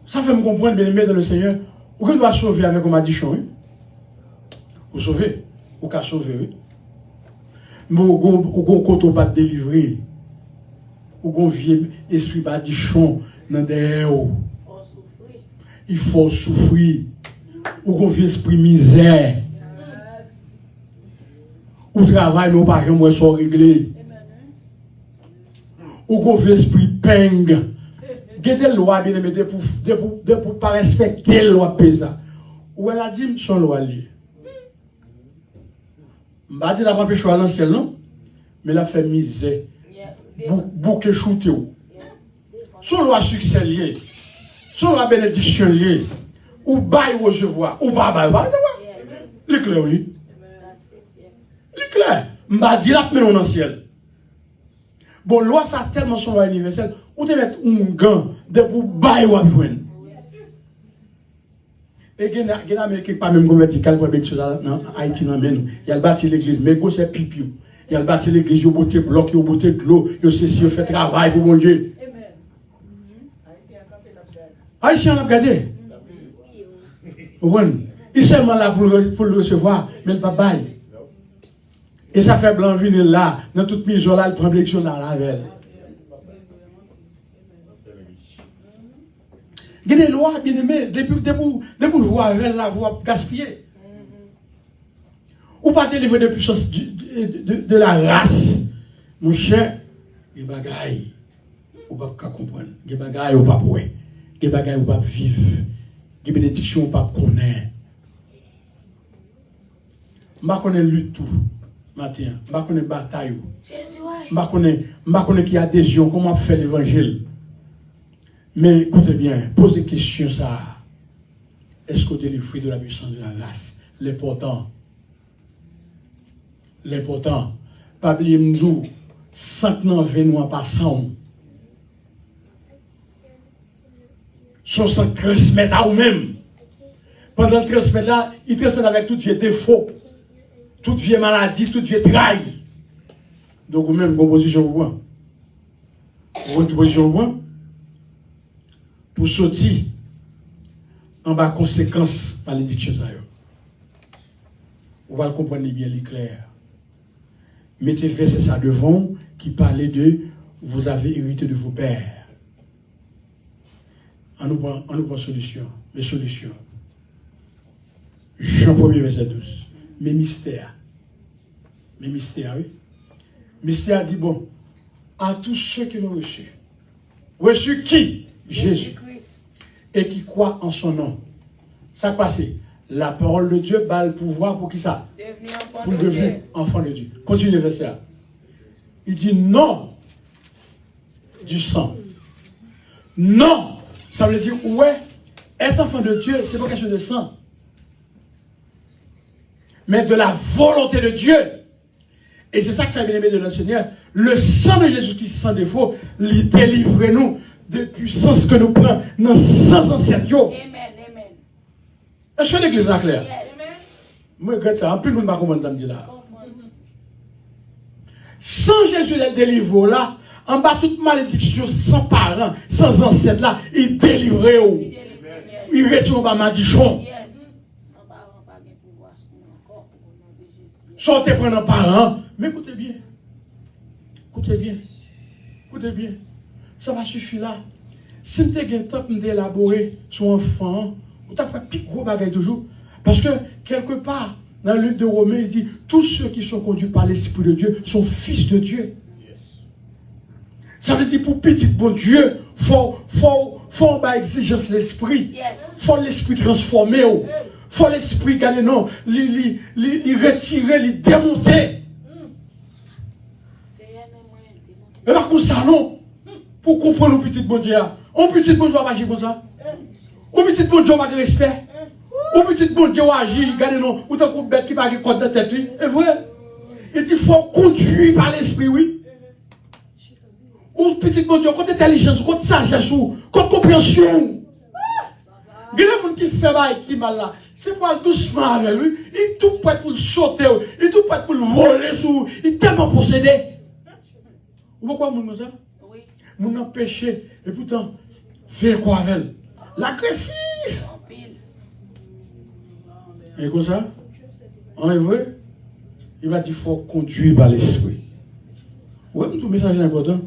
Speaker 1: ça fait me comprendre, bien aimé dans le Seigneur, vous doit sauver avec un addition. Vous sauvez. Vous pouvez sauver, oui. Mais vous ne pas délivrer. Vous ne vieux esprit d'addition dans des il faut souffrir. Ou qu'on vit esprit misère. Ou travail, mais pas jamais soit réglé. Ou qu'on vit esprit peng. Gardez la loi, bien aimé, de pour pas respecter la loi paysa. Ou elle a dit, son loi liée. Je ne vais pas dire pas péché à l'ancien, non? Mais la fait misère. Bouquet shooté. Son loi succès lié. Son la bénédiction liée, ou bail recevoir, ou pas bail, l'éclair, oui. L'éclair, m'a dit la dans le ciel. Bon, loi, ça tellement son loi universelle, ou te mettre un gant de pour bail ou apprendre. Et il y a des Américains qui pas même converti, qui ont fait en Haïti, il y a bâti l'église, mais c'est pipi. Il y a bâti l'église, il y a bâti bloc, il y a bâti de l'eau, il y a fait travail pour mon Dieu. Haïtien l'a regardé. Il est seulement là pour le recevoir, mais il ne va pas. Et ça fait blanc venir là, dans toute maison là, il prend l'élection dans la veille. Il y a des lois, bien aimé, depuis voir la voix gaspiller. Ou pas délivrer de puissance de la race. Mon cher, il y a des bagailles, ou pas comprendre. Il y a des bagailles, ou pas pour. Des bagages où pas vivre, des bénédictions où pas connaître. Je ne connais pas lutte tout matin, je ne connais pas bataille, je ne connais qui adhésion, comment faire l'évangile. Mais écoutez bien, posez question ça. Est-ce qu'on délivre de la puissance de la race? L'important, pas oublier nous, 5 ans, 20 ans passant. Son sang transmet à vous-même. Pendant le transmet là, il transmet avec tout vieux défaut, toute vieille maladie, toute vieille trahi. Donc vous-même, composition vous voyez. Vous voyez position vous voyez. Pour sortir en bas conséquence par l'édiction ça. Vous va le comprendre bien clair. Mettez verset ça devant qui parlait de vous avez hérité de vos pères. On nous prend solution. Mes solutions. Jean 1er verset 12. Mes mystères. Mes mystères, oui. Mystère dit bon. À tous ceux qui l'ont reçu. Reçu qui? Jésus. Et qui croient en son nom. Ça passe. La parole de Dieu bat le pouvoir pour qui ça? Pour devenir enfant de Dieu. Continue le verset. Il dit non du sang. Non. Ça veut dire, ouais, être enfant de Dieu, c'est pas quelque chose de sang. Mais de la volonté de Dieu. Et c'est ça que fait bien aimé de notre Seigneur. Le sang de Jésus-Christ sans défaut, il délivre nous de puissance que nous prenons dans sans ancêtre. Amen, amen. Est-ce que l'église est claire? Moi, je regrette ça. En plus, nous ne pouvons pas comprendre ce que je dis là. Sans Jésus, le délivre là, En bas, toute malédiction sans parents, sans ancêtres là, il délivre. Il retourne à Madichon. Sortez prendre un parent. Mais écoutez bien. Écoutez bien. Écoutez bien. Ça va suffire là. Si vous avez un temps d'élaborer son enfant, vous avez un plus gros bagage toujours. Parce que quelque part, dans le livre de Romains, il dit tous ceux qui sont conduits par l'Esprit de Dieu sont fils de Dieu. Ça veut dire pour petit bon Dieu, faut exigence l'esprit. Faut l'esprit transformer. Faut l'esprit garder non, li retirer, li démonter. Et là comme ça non, pour comprendre le petit bon Dieu. Un petit bon Dieu va agir comme ça. Un petit bon Dieu va de respect. Un petit bon Dieu va agir, regardez non, ou tant qu'on bête qui va avoir code de tête. C'est vrai. Il dit faut conduire par l'esprit, oui. Ou petit bon Dieu, contre intelligence, contre sagesse, contre compréhension. Il y a des gens qui fait qui mal là. C'est pour aller doucement avec lui. Il est tout prêt pour le sauter. Il est tout prêt pour le voler. Il est tellement possédé. Pourquoi mon comme ça? Oui. Mon a péché. Et pourtant, faire quoi avec elle? L'agressif. Et comme ça, en vrai, il va dire qu'il faut conduire par l'esprit. Ouais, tout message est important.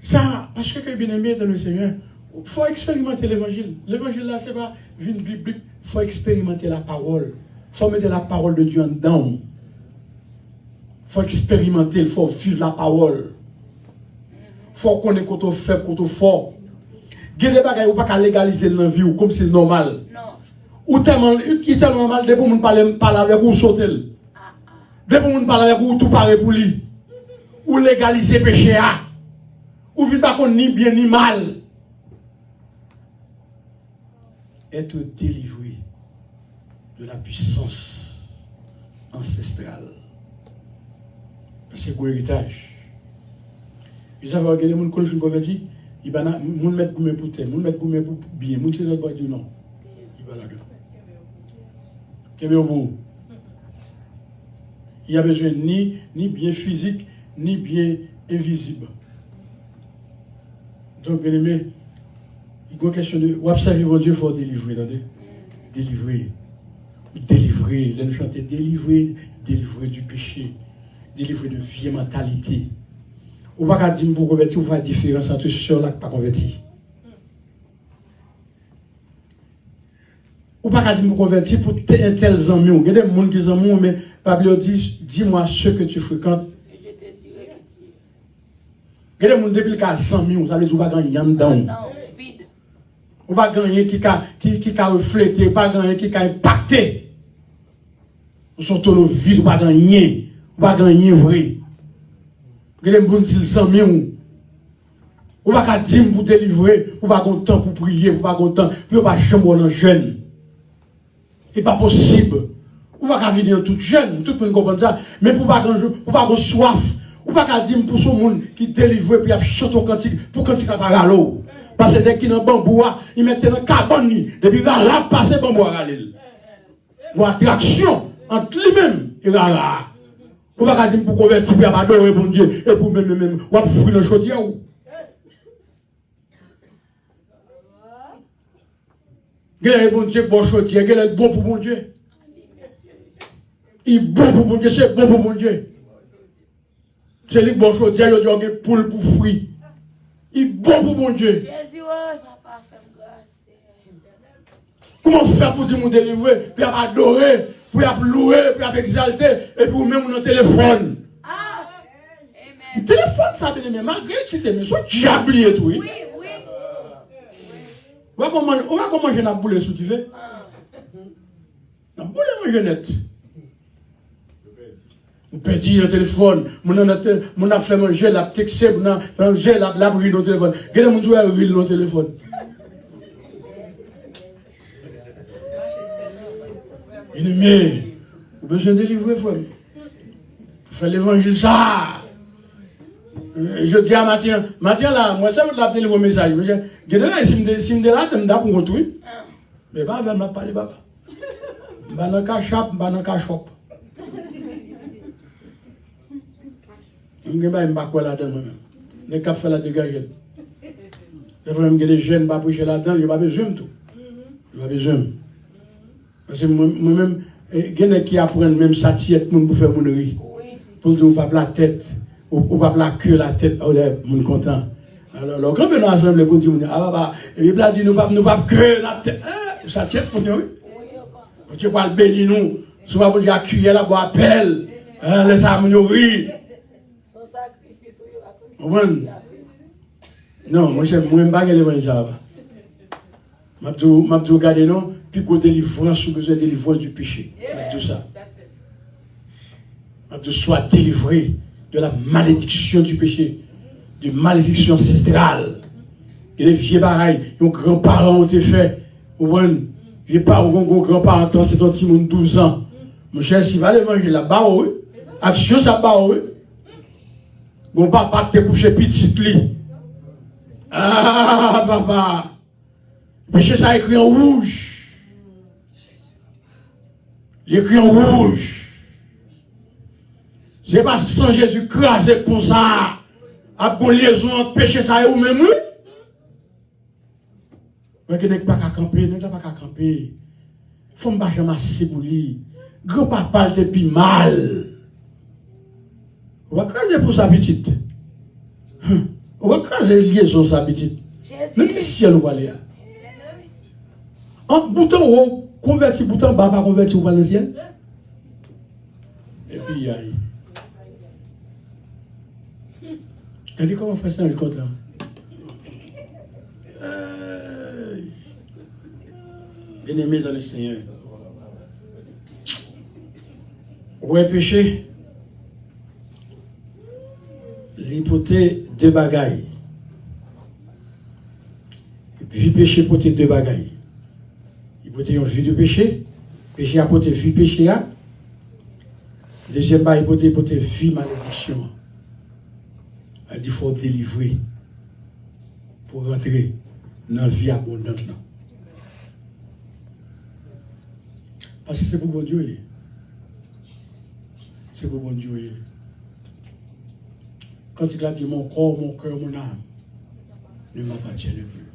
Speaker 1: Ça, parce que bien aimé dans le Seigneur, il faut expérimenter l'évangile. L'évangile là, c'est pas une biblique. Il faut expérimenter la parole. Il faut mettre la parole de Dieu en dedans. Il faut expérimenter, il faut vivre la parole. Il faut connaître quand on fait, quand on fort. Il y a des bagages où on ne peut pas légaliser dans la vie comme c'est normal. Non. Ou tellement, qui est tellement normal, dès que on parle avec vous, sauter. Dès que on parle avec vous, tout paraît pour lui. Ou légaliser le péché. Ou vite pas qu'on ni bien ni mal. Être délivré de la puissance ancestrale. C'est un héritage. Ils avaient regardé mon collègue converti, ils vont mettre gourmet pour terre, ils mettre gourmet pour bien, ils vont mettre dire non. Ils vont là-dedans. Qu'est-ce que vous? Il n'y a besoin ni bien physique, ni bien invisible. Donc, bien aimé, il y a une question de observer mon Dieu, il faut délivrer. Délivrer. Délivrer. Là, nous chantons délivrer, délivrer du péché, délivrer de vieille mentalité. Ou pas dire pour convertir, ou pas la différence entre ceux là qui ne sont pas convertis. Ou pas dire pour convertir pour tels amis. Il y a des gens qui sont amis, mais Pablo dit, dis-moi ce que tu fréquentes. Il y a des gens depuis le cas 100 000, ça veut dire qu'on va gagner dedans. On va gagner qui a reflété, pas gagner qui a impacté. Nous sommes tous vides, on va gagner. On va gagner vrai. Il y a des gens qui disent 100 000. On va dire pour délivrer, on va avoir temps pour prier, on va avoir temps, puis on va chambre dans jeune. Ce n'est pas possible. On va venir tout jeune, tout le monde comprend ça, mais pour pas avoir soif. Ou pas dire pour ce monde qui délivre puis il chante au cantique pour cantique à paralo. Parce que dès qu'il y a un bambou, il met dans le carbone, depuis qu'il a passé bambou à râler. Ou attraction entre lui-même et râla. Ou pas dire pour convertir puis adorer bon Dieu et pour même ou à fouiller le chaudier ou. Quel est bon Dieu bon chaudier, quel est bon pour bon Dieu. Il est bon pour bon Dieu, c'est bon pour bon Dieu. C'est lui bon chose, il y a des poules pour fruits. Il est bon pour mon Dieu.
Speaker 2: Jésus, papa, fais grâce.
Speaker 1: Comment faire pour dire mon délivrer, puis adorer, puis louer, puis exalter, et puis même mon téléphone. Ah! Amen. Le téléphone, ça veut dire, malgré que tu t'aimes, soit diablier tout. Oui, oui. On va comment manger la boule, ce que tu fais? La boule, manger net. On peut dire le téléphone, on a fait manger la texte, on a mangé la brille dans le téléphone. Quel est mon joueur brille dans le téléphone? Ennemi, vous avez besoin de délivrer, frère. Pour faire l'évangile, ça. Je dis à Mathieu là, moi, ça, vous l'avez télé vos messages. Je dis, si je me là, je me pour retourner. Mais pas avec ma parler, papa. Je ne vais pas dans le cachap, je ne vais pas dans le cachop. Je ne sais pas quoi là-dedans moi-même. Les cap fait la dégager. Il faut même que des jeunes pas prêcher là-dedans, il n'y a pas besoin de tout. Il n'y a pas besoin. Parce que moi-même, il y a qui apprennent même ça tiède pour faire mon riz. Pour dire pas la tête, ou pas la queue, la tête, on est content. Alors, quand on est ensemble pour dire, ah bah, et puis là, dit nous pas queue, la tête, ça tiède pour nous. Tu vas le bénir nous, souvent pour dire à cuillère là, pour appel, laisse ça nous riz. Sans sacrifice, non, moi j'aime pas l'évangile. Je regarde non, puis qu'on délivrance, besoin de délivrance du péché. Tout ça. Je sois délivré de la malédiction du péché, de malédiction ancestrale. Et les vieux pareils, les grands-parents ont été faits. Les grands-parents, c'est un petit monde de 12 ans. Mon cher, si va l'évangile là-bas, action ça bas, mon papa te couché petit lit. Ah, papa. Péché ça écrit en rouge. Il écrit en rouge. C'est pas sans Jésus crasé comme ça. Après liaison entre péché ça et ou même. Mais que n'est pas qu'à camper, n'est pas qu'à camper. Faut me bâcher ma cibouli. Grand papa depuis mal. On va craser pour sa petite. On va craser liaison sa petite. Mais qu'est-ce que ciel va aller? En bouton haut, converti bouton bas, pas converti au valencien. Et puis il y a. Elle dit comment faire ça, je compte là. Bien-aimé dans le Seigneur. Ouais, péché. L'hypothèse deux bagailles. Vie péché pour tes deux bagailles. Hypothèse une vie de péché. Péché à porter vie péché à. Deuxième bagaille hypothèse pour tes vie malédiction. Elle dit qu'il faut délivrer pour rentrer dans la vie abondante. Parce que c'est pour bon Dieu. C'est pour bon Dieu. Quand il a dit mon corps, mon cœur, mon âme ne m'appartient plus.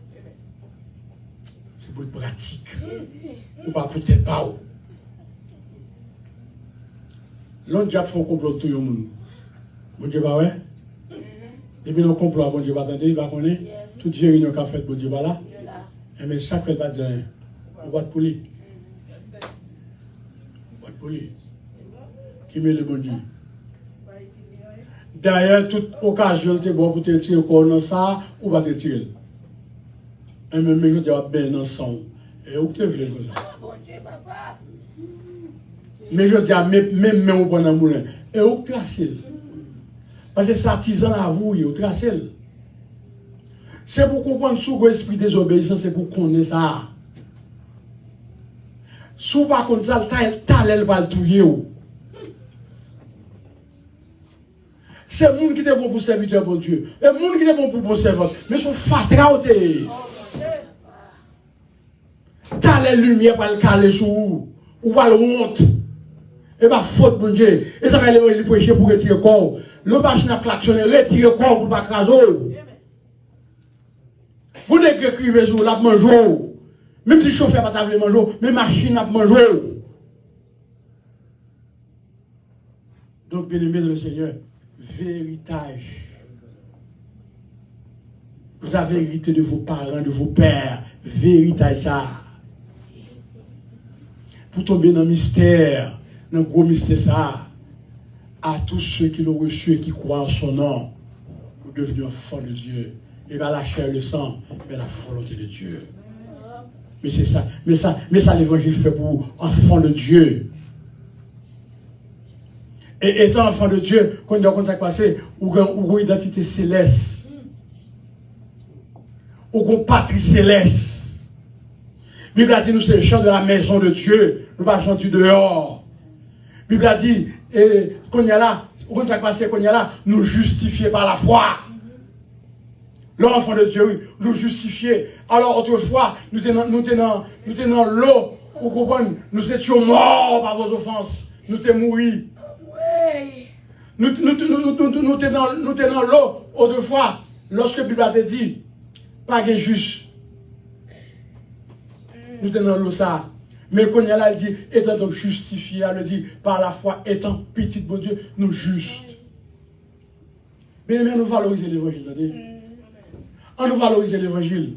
Speaker 1: C'est pour le pratique. Ou pas peut-être pas. L'autre diable fait un complot tout le monde. Bon Dieu, bah ouais. Et puis, le complot, bon Dieu, va attendre, il va connaître. Toute réunion qu'a fait, bon Dieu, va là. Et mais chaque fois, il va dire, on va te pouler. On va te pouler. Qui met le bon Dieu? D'ailleurs, toute occasion, tu es bon pour te tirer le corps dans ça, ou pas te tirer. Et même, je dis, bien dans sang. Et où tu es venu comme ça? Mais je dis, même, on prend un moulin. Et où tu es? Parce que c'est artisan à vous, il tracé. C'est pour comprendre sous l'esprit des obéissances, c'est pour connaître ça. Sous par contre ça, elle va le touiller. C'est le monde qui est bon pour serviteur pour Dieu. Et le monde qui est bon pour bon servant. Mais son fatra ou te. T'as les lumières pour le caler sous vous. Ou pas le honte. Et pas faute, mon Dieu. Et ça va aller prêcher pour retirer le corps. Le machine a klaxonné, retirer le corps pour ne pas craser. Vous n'écrivez sur la manger. Même si le chauffeur n'a pas de manger, mais la machine a mangé. Donc, bien aimé dans le Seigneur, héritage. Vous avez hérité de vos parents, de vos pères. Héritage ça. Pour tomber dans le mystère, dans le gros mystère ça. À tous ceux qui l'ont reçu et qui croient en son nom, vous devenez enfants de Dieu. Et bien la chair et le sang, mais la volonté de Dieu. Mais c'est ça, mais ça l'évangile fait pour enfants de Dieu. Et étant enfant de Dieu, quand on a passé, ou une identité céleste, ou une patrie céleste. La Bible a dit, nous c'est le chant de la maison de Dieu, nous ne pas chanter dehors. La Bible a dit, et qu'on y a là, quand ça passe, qu'on y a là, nous justifier par la foi. L'enfant de Dieu, oui, nous justifier. Alors autrefois, nous tenons l'eau, vous comprenez, nous étions morts par vos offenses. Nous étions mouris. Nous tenons l'eau autrefois, lorsque la Bible a dit, pas de juste. Nous tenons l'eau ça. Mais quand elle dit, étant donc justifié, elle dit, par la foi, étant petit de Dieu, nous justes. Bien aimé, nous valorisons l'évangile. On nous valorise l'évangile.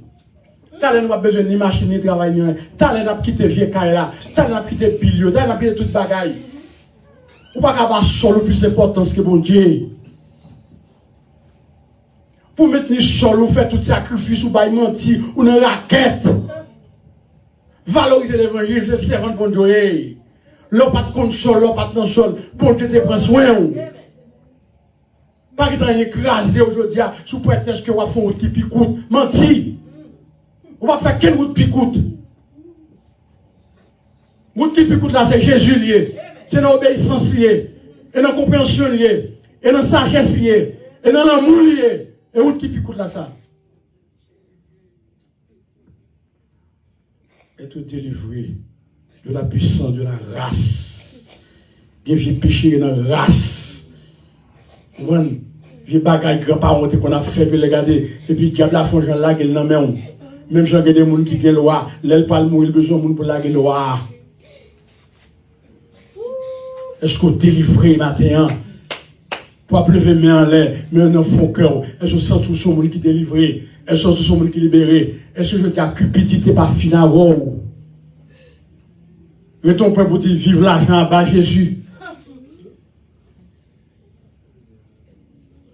Speaker 1: T'as n'a pas besoin ni machine, ni travail, ni rien. T'as n'a pas quitté vieux caille là. T'as n'a pas quitté bilio. T'as n'a pas quitté toute bagaille. Ou pas qu'à avoir solo plus d'importance que bon Dieu. Pour mettre solo, faire tout sacrifice, ou pas mentir, ou une raquette. Valoriser l'évangile, c'est servant bon Dieu. L'on pas de console, l'on pas de sol. Bon Dieu te prend soin. Pas qu'il écrasé aujourd'hui, sous prétexte que vous faites une route qui picoute. Menti. On va faire quelle route picoute? Route qui picoute là, c'est Jésus lié. C'est dans l'obéissance liée. Et dans la compréhension liée. Et dans la sagesse liée. Et dans l'amour lié. Et route qui picoute là, ça. Être délivré de la puissance de la race. Des vieux péchés dans la race. Vieux bagaille grand-parents qu'on a fait, puis regarder, et puis diable a fait là, qu'il n'a même. Même si il y a des gens qui ont loi, l'aile pas le mot, il a besoin de gens pour la loi. Est-ce qu'on délivré matin? Pour lever main en l'air, mais un enfant cœur. Est-ce que sent tout son monde qui est délivré? Est-ce que tout son monde qui est libéré? Est-ce que je dis à cupidité pas fin à vous? Et ton peuple pour dire vive l'argent à bas Jésus.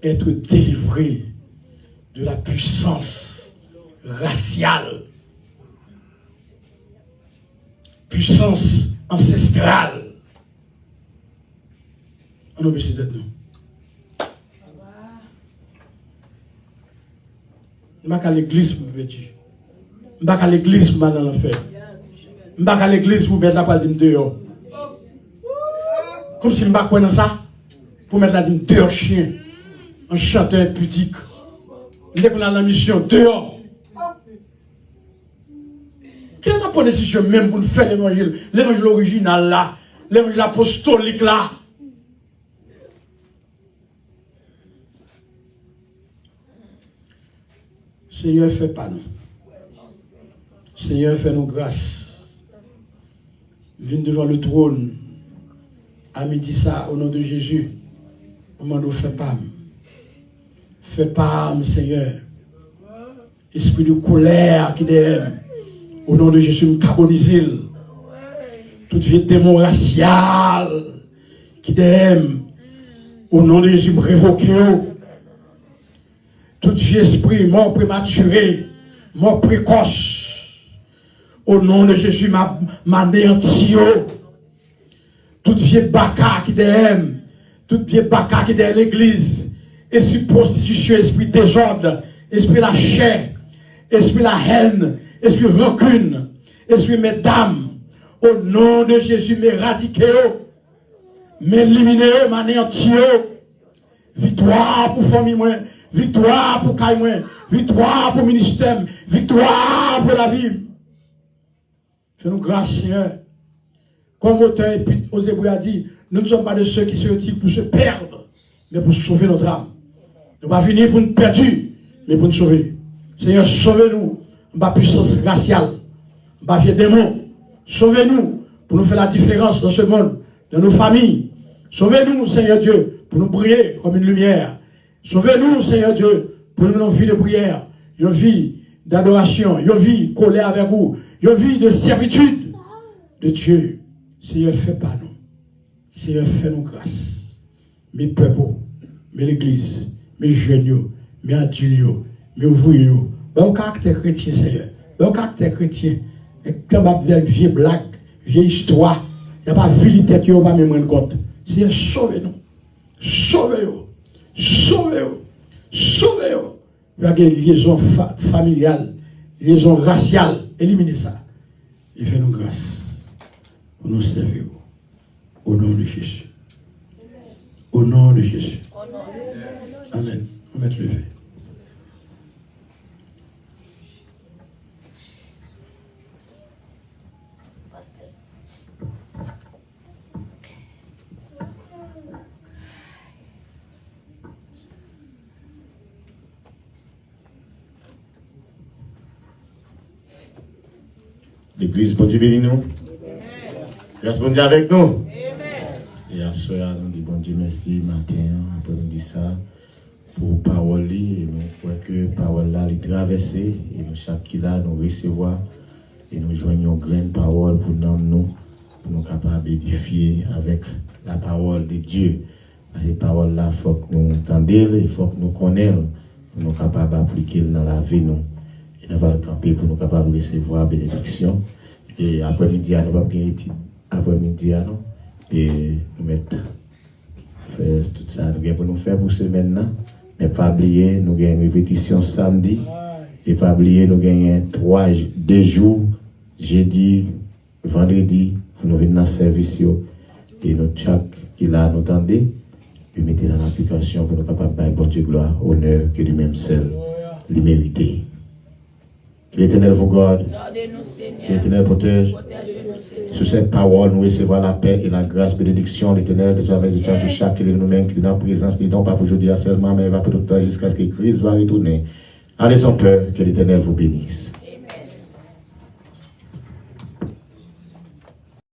Speaker 1: Être délivré de la puissance raciale, puissance ancestrale. On a besoin d'être nous. Je ne vais pas à l'église pour me dire. Je ne vais pas à l'église pour m'aller dans l'enfer. Je ne vais pas à l'église pour mettre la parole de dehors. Comme si je ne vais pas dans ça. Pour mettre la dîme dehors chien. Un chanteur pudique. Dès qu'on a la mission dehors. Quelle est la décision même pour faire l'évangile original là, l'évangile apostolique là? Seigneur, fais pas nous. Seigneur, fais-nous grâce. Viens devant le trône. À midi ça, au nom de Jésus. Au moment où fais pas. Fais pas, Seigneur. Esprit de colère qui t'aime. Au nom de Jésus, me carboniser. Toute vie démon racial qui t'aime. Au nom de Jésus, me révoquer. Tout esprit mort prématuré, mort précoce, au nom de Jésus, m'anéantit. Tout vieux baka qui t'aime, tout vieux baka qui t'aime l'église, esprit prostitution, esprit désordre, esprit la chair, esprit la haine, esprit rancune, esprit mesdames, au nom de Jésus, m'éradiquer, m'éliminer, m'anéantir. Victoire pour famille, moi. Victoire pour Caïmouin, victoire pour le ministère, victoire pour la vie. Fais-nous grâce, Seigneur. Comme auteur aux Hébreux a dit, nous ne sommes pas de ceux qui se retirent pour se perdre, mais pour sauver notre âme. Nous ne pas venir pour nous perdre, mais pour nous sauver. Seigneur, sauvez-nous, ma puissance raciale, ma vieux démon. Sauvez-nous pour nous faire la différence dans ce monde, dans nos familles. Sauvez-nous, Seigneur Dieu, pour nous briller comme une lumière. Sauvez-nous, Seigneur Dieu, pour une vie de prière, une vie d'adoration, une vie collée avec vous, une vie de servitude de Dieu. Seigneur, fais pas nous. Seigneur, fais-nous grâce. Mes peuples, mes l'église, mes jeunes, mes adultes, mes ouvriers, bon caractère chrétien, Seigneur. Bon caractère chrétien. Et quand on va vieille blague, vieille histoire, il n'y a pas de vérité qui ne va pas me rendre compte. Seigneur, sauvez-nous. Sauvez-nous. Sauvez-vous, sauvez-vous. Il y a des liaisons familiales, liaisons raciales. Éliminez ça. Et faites-nous grâce. Pour nous servir. Au nom de Jésus. Au nom de Jésus. Amen. On va être levé.
Speaker 3: L'église, bon Dieu bénis nous. Grâce bon Dieu avec nous. Et à ce moment, nous disons bon Dieu merci matin, après nous dit ça, pour parole, et nous croyons que parole là, est traversée, et nous chaque qui là, nous recevoir, et nous joignons grain de parole pour nous capables d'édifier avec la parole de Dieu. Ces paroles là, il faut que nous entendions, il faut que nous connaissions, pour nous capables d'appliquer dans la vie nous. Et nous allons camper pour nous capables de recevoir bénédiction. Et après-midi, nous allons faire étude. Après-midi, et nous mettre faire tout ça nous pour nous faire pour ce maintenant. Mais pas oublier, nous avons une répétition samedi. Et pas oublier, nous avons 2 jours, jeudi, vendredi, pour nous venir dans le service. Et nous, chaque qui l'a nous tendez, puis mettez dans l'application pour nous capables de bon Dieu gloire, honneur, que lui-même seul, lui mériter. Que l'Éternel vous garde, que l'Éternel protège. Sur cette parole, nous recevons la paix et la grâce, bénédiction, l'Éternel, de sa bénédiction sur chaque nous-mêmes qui est dans la présence, qui non pas pour aujourd'hui seulement, mais va pour tout le temps jusqu'à ce que Christ va retourner. Allez sans peur, que l'Éternel vous bénisse.